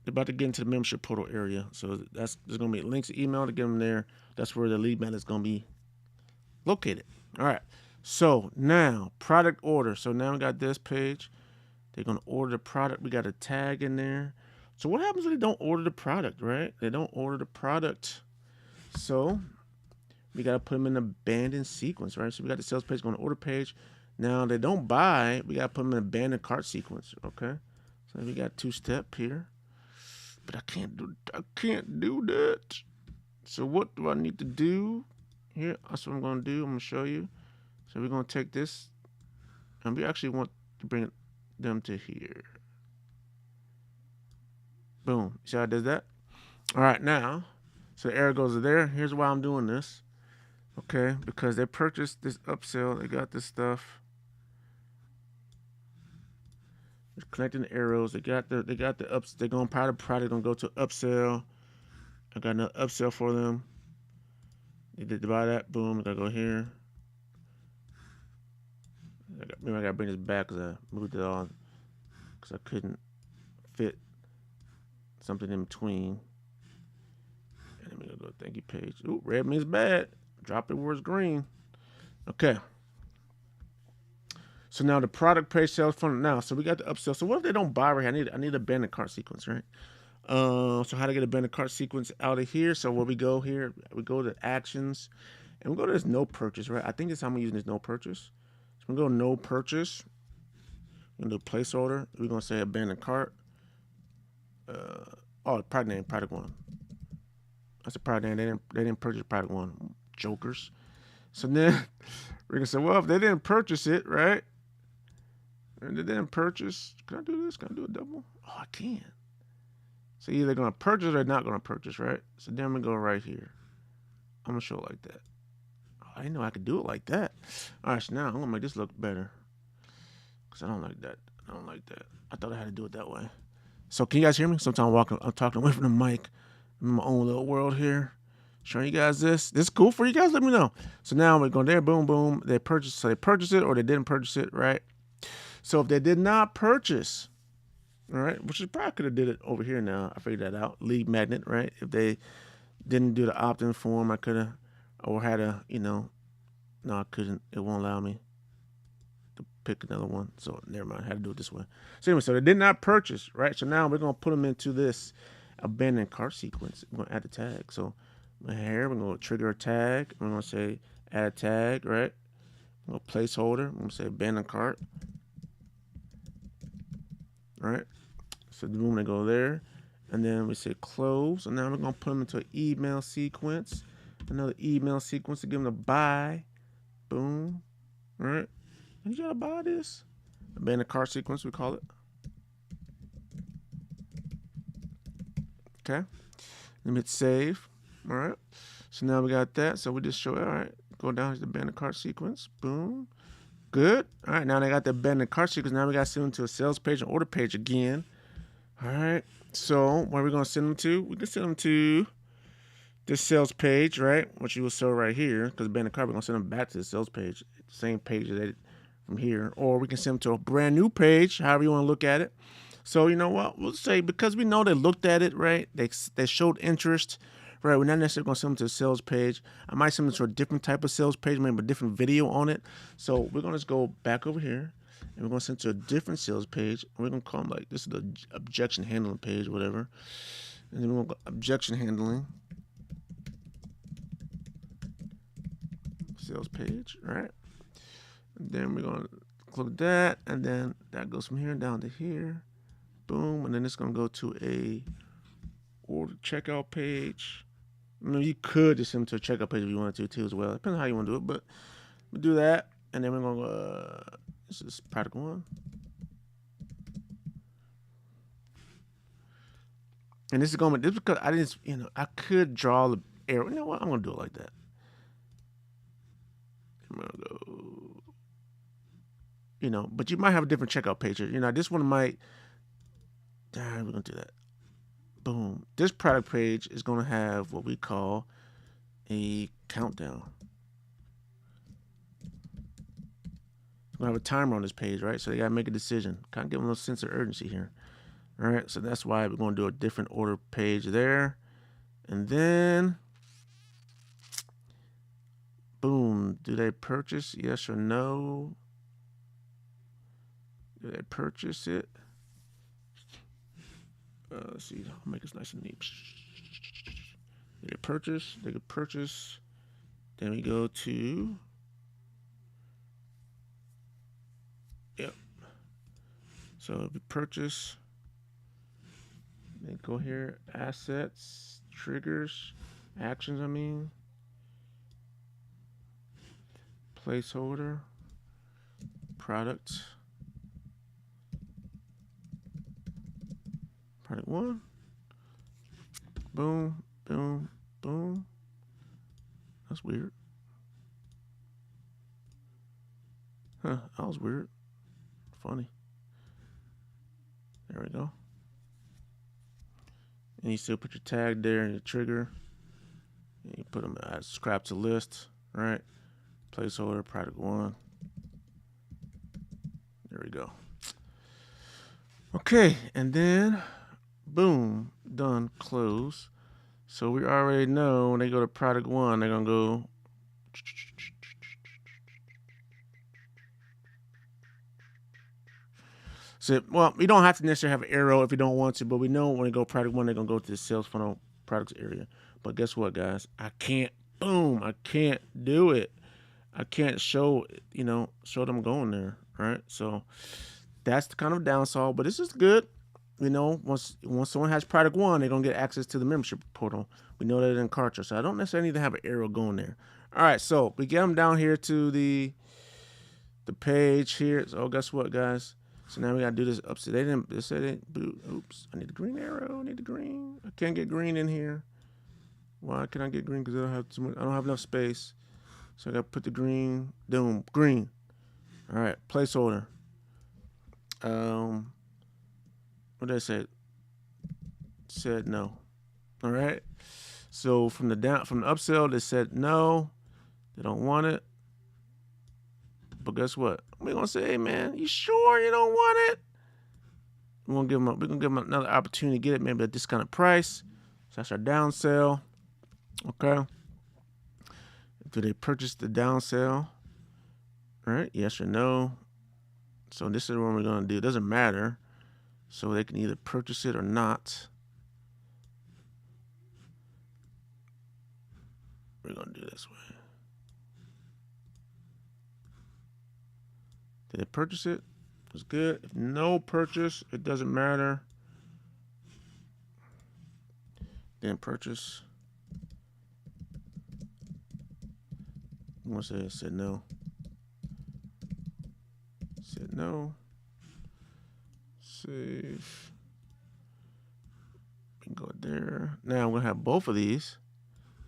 They're about to get into the membership portal area. So there's going to be links to email to get them there. That's where the lead magnet is going to be located. All right. So now product order. So now we got this page. They're going to order the product. We got a tag in there. So what happens when they don't order the product, right? They don't order the product. So we got to put them in the abandoned sequence, right? So we got the sales page going to order page. Now they don't buy. We got to put them in abandoned cart sequence, okay? So we got two-step here. But I can't do that. So what do I need to do? Here, that's what I'm going to do. I'm going to show you. So we're going to take this, and we actually want to bring them to here. Boom. See how I did that? All right, now, so the arrow goes to there. Here's why I'm doing this. Okay, because they purchased this upsell. They got this stuff. They're connecting the arrows. They got the ups. They're going to power the product. Gonna go to upsell. I got another upsell for them. They did buy that. Boom. I gotta go here. Maybe I gotta bring this back because I moved it all because I couldn't fit something in between. And then we're gonna go to thank you page. Ooh, red means bad. Drop it where it's green. Okay. So now the product page sales funnel now. So we got the upsell. So what if they don't buy right here? I need a abandoned cart sequence, right? So how to get a abandoned cart sequence out of here? So where we go here, we go to actions, and we go to this no purchase, right? I think that's how I'm using this no purchase. So we go no purchase. We're gonna do placeholder. We're gonna say abandoned cart. Product name, product 1. That's the product name. They didn't purchase product 1. Jokers. So then we're gonna say, well, if they didn't purchase it, right? And they didn't purchase. Can I do this? Can I do a double? Oh, I can. So either they're gonna purchase or they're not gonna purchase, right? So then we go right here. I'm gonna show it like that. Oh, I didn't know I could do it like that. All right, so now I'm gonna make this look better. Cause I don't like that. I thought I had to do it that way. So can you guys hear me? Sometimes I'm talking away from the mic. I'm in my own little world here. Showing you guys this. This is cool for you guys? Let me know. So now we're going there, boom, boom. They purchased, so they purchased it or they didn't purchase it, right? So if they did not purchase, all right, which is probably could have did it over here now. I figured that out. Lead magnet, right? If they didn't do the opt-in form, I could have, or had a, no, I couldn't. It won't allow me to pick another one. So never mind. I had to do it this way. So anyway, so they did not purchase, right? So now we're going to put them into this abandoned cart sequence. We're going to add the tag. So here, we're going to trigger a tag. We're going to say add a tag, right? We're going to placeholder. We're going to say abandoned cart. All right. So the boom, they go there. And then we say close. And now we're going to put them into an email sequence. Another email sequence to give them a buy. Boom. All right. And you gotta buy this. Abandoned cart sequence, we call it. Okay. Let me hit save. All right. So now we got that. So we just show it. All right. Go down to the abandoned cart sequence. Boom. Good. All right. Now they got the abandoned cart sequence. Now we got to send them to a sales page and order page again. All right. So where are we going to send them to? We can send them to this sales page, right? Which you will sell right here, because abandoned cart, we're going to send them back to the sales page. Same page that from here. Or we can send them to a brand new page, however you want to look at it. So you know what? We'll say, because we know they looked at it, right? They showed interest, right? We're not necessarily going to send them to the sales page. I might send them to a different type of sales page, maybe a different video on it. So we're going to just go back over here, and we're going to send them to a different sales page. And we're going to call them like, this is the objection handling page, whatever. And then we're going to go objection handling. Sales page, right? And then we're going to click that, and then that goes from here down to here. Boom, and then it's going to go to a order checkout page. I mean, you could just send them to a checkout page if you wanted to too as well. Depends on how you want to do it, but we'll do that. And then we're going to go, this is product 1. And this is going to, this because I didn't, I could draw the arrow. You know what? I'm going to do it like that. I'm going to go, but you might have a different checkout page. This one might, we're going to do that. Boom. This product page is going to have what we call a countdown. It's going to have a timer on this page, right? So they got to make a decision. Kind of give them a little sense of urgency here. All right. So that's why we're going to do a different order page there. And then, boom. Do they purchase? Yes or no? Do they purchase it? Let's see. I'll make this nice and neat. They could purchase. They could purchase. Then we go to. Yep. So if we purchase, then go here. Assets, triggers, actions. I mean, placeholder, product. Product 1. Boom, boom, boom. That's weird. Huh, that was weird. Funny. There we go. And you still put your tag there and your trigger. And you put them as scrap to list, right? Placeholder, product 1. There we go. Okay, and then boom, done, close. So we already know when they go to product 1, they're going to go. So, well, you don't have to necessarily have an arrow if you don't want to, but we know when they go product 1, they're going to go to the sales funnel products area. But guess what, guys? I can't do it. I can't show them going there, right? So that's the kind of downside, but this is good. Once someone has product 1, they're going to get access to the membership portal. We know that in Kartra, so I don't necessarily need to have an arrow going there. All right, so we get them down here to the page here. So guess what, guys? So now we got to do this upside. They said, oops, I need the green arrow. I need the green. I can't get green in here. Why can't I get green? Because I don't have enough space. So I got to put the green. Boom, green. All right, placeholder. What did I say? Said no. All right. So from the upsell, they said no. They don't want it. But guess what? We're gonna say, hey man, you sure you don't want it? We're gonna give them another opportunity to get it, maybe at a discounted price. So that's our down sell. Okay. Do they purchase the down sell? All right, yes or no. So this is what we're gonna do. It doesn't matter. So they can either purchase it or not. We're gonna do it this way. Did they purchase it? It's good. If no purchase, it doesn't matter. Then purchase. I'm gonna say it said no. Said no. Save. We can go there. Now I'm gonna have both of these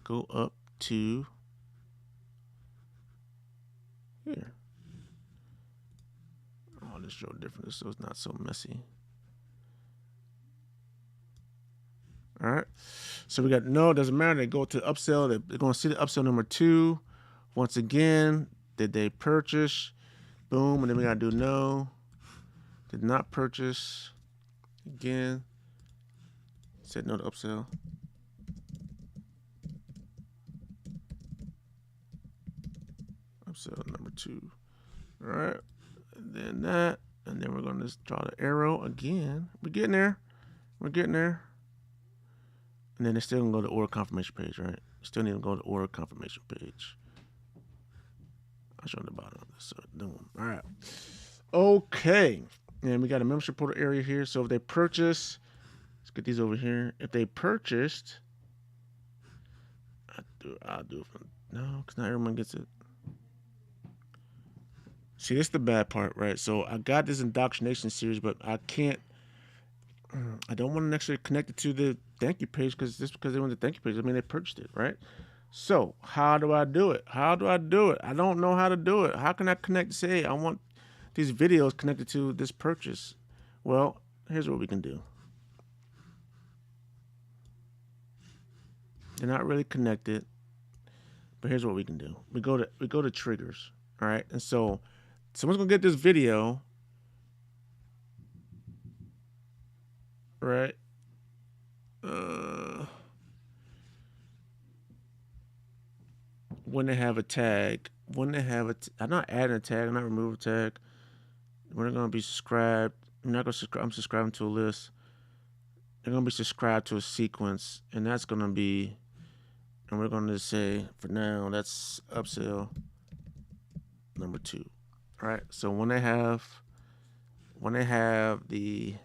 go up to here. I'll just show different so it's not so messy. All right. So we got no, it doesn't matter. They go to upsell. They're going to see the upsell number 2. Once again, did they purchase? Boom. And then we got to do no. Did not purchase. Again. Said no to upsell. Upsell number 2. All right. And then that. And then we're going to just draw the arrow again. We're getting there. We're getting there. And then they're still going to go to the order confirmation page, right? Still need to go to the order confirmation page. I'll show you the bottom of this. So, boom. All right. Okay. And we got a membership portal area here. So if they purchase, let's get these over here. If they purchased, I'll do it from, no, because not everyone gets it. See, this is the bad part, right? So I got this indoctrination series, but I can't, I don't want to actually connect it to the thank you page because they want the thank you page. I mean, they purchased it, right? So how do I do it? How do I do it? I don't know how to do it. How can I connect to say, hey, I want these videos connected to this purchase? Well, here's what we can do. They're not really connected, but here's what we can do. We go to triggers, all right? And so someone's gonna get this video, right? When they have a tag, I'm not adding a tag, I'm not removing a tag. We're gonna be subscribed. I'm not gonna subscribe. I'm subscribing to a list. They're gonna be subscribed to a sequence, and that's gonna be, and we're gonna say for now that's upsell number 2. All right. So when they have the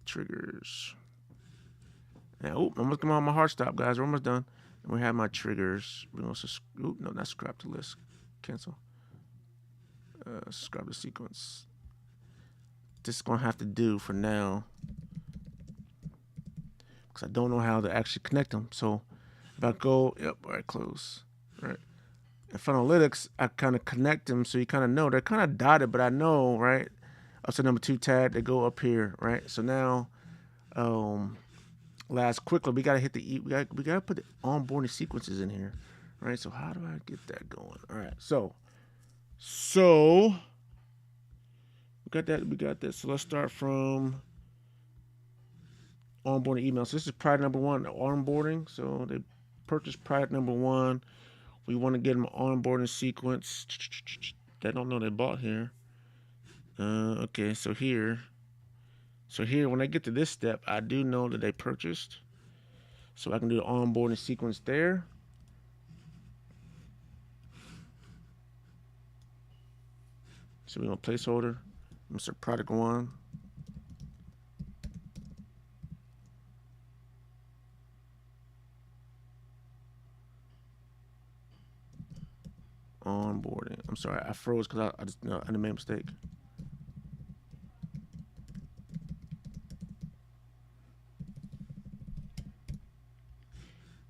triggers, now, I'm almost come on my hard stop, guys. We're almost done. And we have my triggers. We're gonna no, not subscribe to list. Cancel. Subscribe to sequence. This is gonna have to do for now because I don't know how to actually connect them. So if I go, yep, all right, close. All right. In Funnelytics, I kind of connect them so you kind of know they're kind of dotted, but I know, right? Up to number 2 tag, they go up here, right? So now, last quickly, we gotta hit the we gotta put the onboarding sequences in here, right? So how do I get that going? All right, so we got that. So let's start from onboarding email. So this is product number 1, onboarding. So they purchased product number 1. We want to get them an onboarding sequence. They don't know they bought here. Okay, so here, when I get to this step, I do know that they purchased. So I can do the onboarding sequence there. So we're going to placeholder. I'm going to start product 1. Onboarding. I'm sorry, I froze because I made a mistake.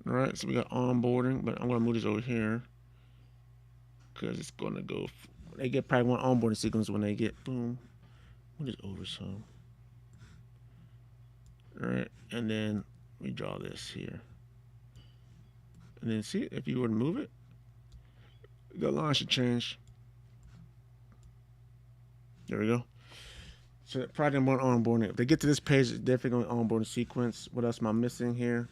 All right, so we got onboarding, but I'm gonna move this over here because it's gonna go. They get probably one onboarding sequence when they get boom. Move this over some. All right, and then we draw this here, and then see if you were to move it, the line should change. There we go. So probably one onboarding. If they get to this page, it's definitely going to onboarding sequence. What else am I missing here?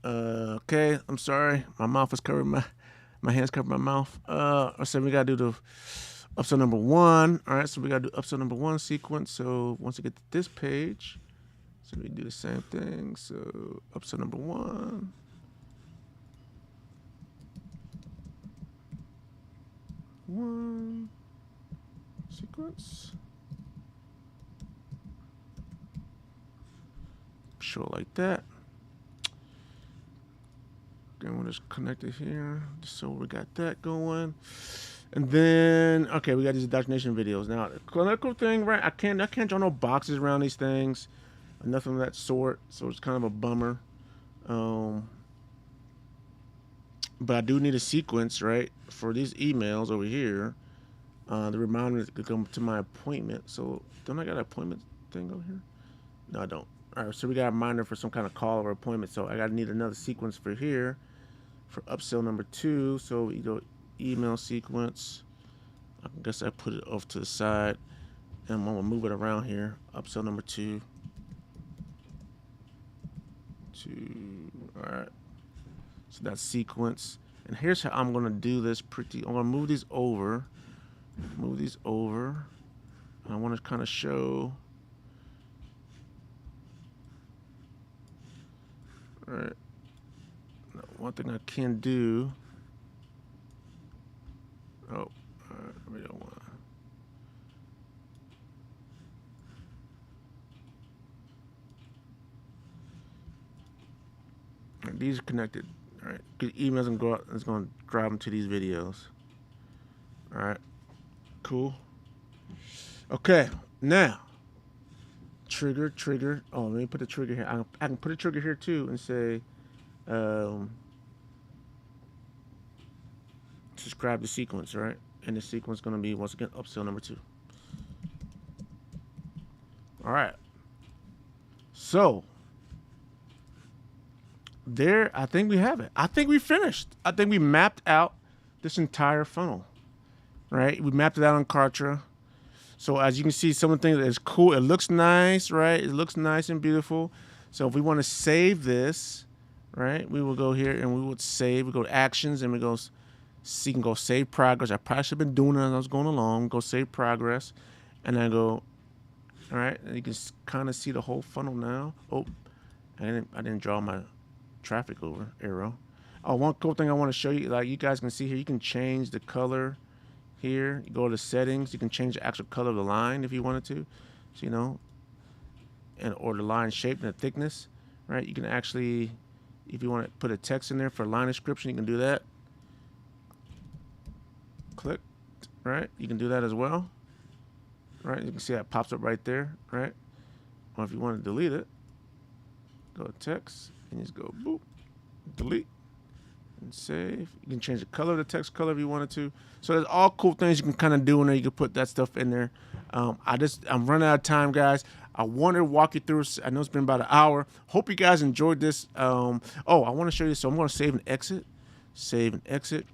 Okay, I'm sorry. My mouth is covered. My hands covered my mouth. So we got to do the upsell number 1. All right, so we got to do upsell number 1 sequence. So once we get to this page, so we do the same thing. So upsell number 1. One sequence. Show it like that. Then we'll just connect it here. So we got that going. And then, okay, we got these indoctrination videos. Now, the clinical thing, right? I can't draw no boxes around these things, nothing of that sort. So it's kind of a bummer. Um, but I do need a sequence, right, for these emails over here. The reminder to come to my appointment. So don't I got an appointment thing over here? No, I don't. All right, so we got a reminder for some kind of call or appointment. So I gotta need another sequence for here for upsell number 2. So we go email sequence. I guess I put it off to the side, and I'm gonna move it around here. Upsell number 2. All right. So that's sequence. And here's how I'm gonna do this. I'm gonna move these over. And I want to kind of show. All right. Now, one thing I can do. Oh, we don't want. Right, these are connected. All right. Get emails and go out. It's going to drive them to these videos. All right. Cool. Okay. Now. Trigger. Oh, let me put the trigger here. I can put a trigger here too and say, subscribe to sequence, right? And the sequence is going to be, once again, upsell number 2. All right. So, there, I think we have it. I think we finished. I think we mapped out this entire funnel, right? We mapped it out on Kartra. So as you can see, some of the things that is cool. It looks nice, right? It looks nice and beautiful. So if we want to save this, right, we will go here and we would save. We go to actions and we go, see, you can go save progress. I probably should have been doing it as I was going along. Go save progress. And I go, all right, and you can kind of see the whole funnel now. Oh, I didn't draw my traffic over arrow. Oh, one cool thing I want to show you, like you guys can see here, you can change the color here. You go to settings, you can change the actual color of the line if you wanted to. So, you know, or the line shape and the thickness, right? You can actually, if you want to put a text in there for line description, you can do that. Click, right? You can do that as well, right? You can see that pops up right there, right? Or if you want to delete it, go to text and just go boop, delete. And save. You can change the color of the text color if you wanted to. So there's all cool things you can kind of do in there. You can put that stuff in there. I'm running out of time, guys. I wanted to walk you through. I know it's been about an hour. Hope you guys enjoyed this. Oh, I want to show you. So I'm going to save and exit. Save and exit.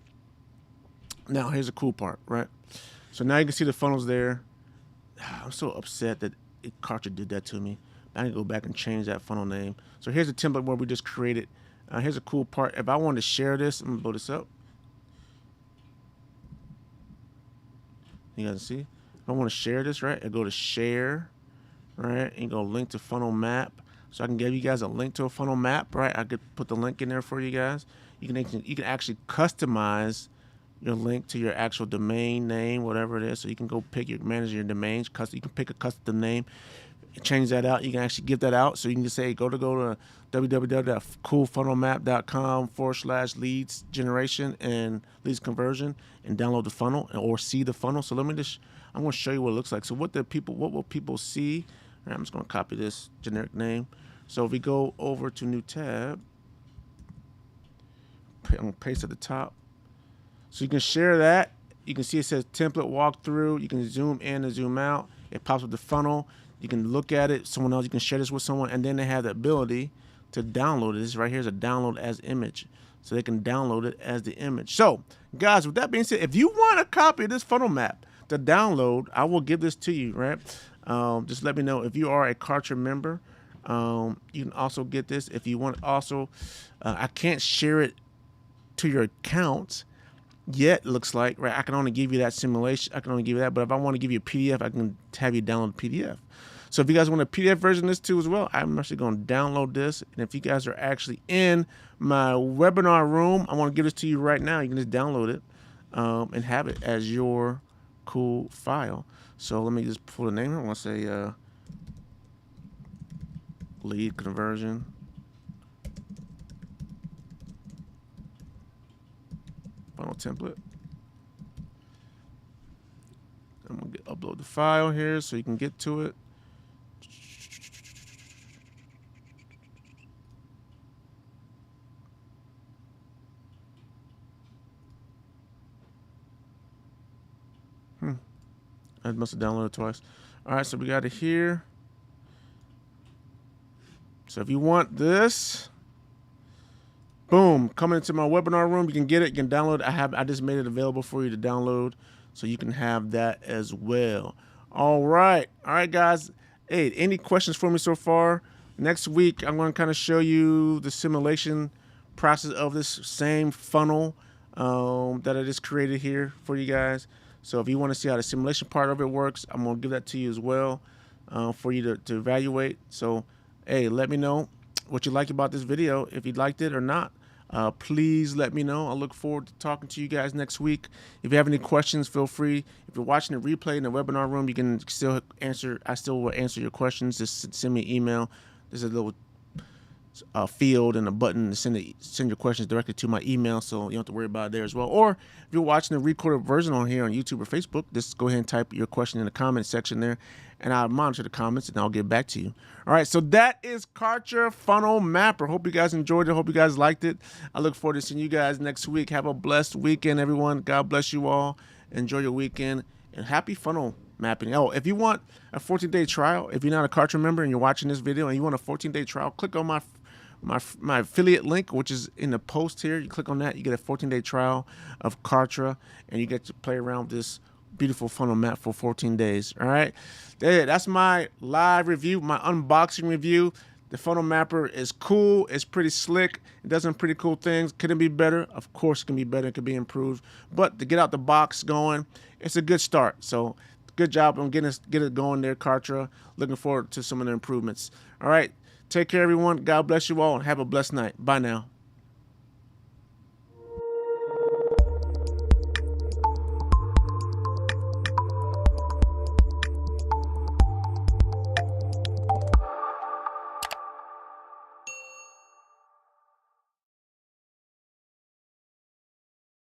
Now here's the cool part, right? So now you can see the funnels there. I'm so upset that Kartra did that to me. I can go back and change that funnel name. So here's a template where we just created. Here's a cool part. If I want to share this, I'm going to blow this up. You guys see? If I want to share this, right, I go to share, right, and go link to funnel map. So I can give you guys a link to a funnel map, right? I could put the link in there for you guys. You can actually customize your link to your actual domain name, whatever it is. So you can go manage your domains. You can pick a custom name. Change that out. You can actually give that out. So you can just say, go to www.coolfunnelmap.com/leads generation and leads conversion and download the funnel or see the funnel. So I'm going to show you what it looks like. So what will people see? All right, I'm just going to copy this generic name. So if we go over to new tab, I'm going to paste at the top. So you can share that. You can see it says template walkthrough. You can zoom in and zoom out. It pops up the funnel. You can look at it. Someone else, you can share this with someone, and then they have the ability to download it. This right here is a download as image. So they can download it as the image. So, guys, with that being said, if you want a copy of this funnel map to download, I will give this to you, right? Just let me know. If you are a Kartra member, you can also get this. If you want also, I can't share it to your account yet, looks like, right? I can only give you that simulation. I can only give you that. But if I want to give you a PDF, I can have you download the PDF. So if you guys want a PDF version of this too as well, I'm actually going to download this. And if you guys are actually in my webinar room, I want to give this to you right now. You can just download it and have it as your cool file. So let me just pull the name here. I want to say lead conversion. Funnel template. I'm gonna upload the file here so you can get to it. I must have downloaded it twice. All right, so we got it here. So if you want this, boom, coming into my webinar room, you can get it. You can download it. I just made it available for you to download, so you can have that as well. All right, guys. Hey, any questions for me so far? Next week, I'm going to kind of show you the simulation process of this same funnel that I just created here for you guys. So if you want to see how the simulation part of it works, I'm going to give that to you as well for you to evaluate. So, hey, let me know what you like about this video, if you liked it or not. Please let me know. I look forward to talking to you guys next week. If you have any questions, feel free. If you're watching the replay in the webinar room, you can still answer. I still will answer your questions. Just send me an email. There's a little field and a button to send your questions directly to my email, so you don't have to worry about it there as well. Or if you're watching the recorded version on here on YouTube or Facebook, just go ahead and type your question in the comment section there, and I'll monitor the comments and I'll get back to you. All right, so that is Kartra Funnel Mapper. Hope you guys enjoyed it. Hope you guys liked it. I look forward to seeing you guys next week. Have a blessed weekend, everyone. God bless you all. Enjoy your weekend, and happy funnel mapping. Oh, if you want a 14-day trial, if you're not a Kartra member and you're watching this video and you want a 14-day trial, click on my affiliate link, which is in the post here. You click on that, you get a 14-day trial of Kartra, and you get to play around with this beautiful funnel map for 14 days. All right, that's my live review, my unboxing review. The funnel mapper is cool. It's pretty slick. It does some pretty cool things. Could it be better? Of course it can be better. It could be improved. But to get out the box going, it's a good start. So good job on get it going there, Kartra. Looking forward to some of the improvements. All right. Take care, everyone. God bless you all, and have a blessed night. Bye now.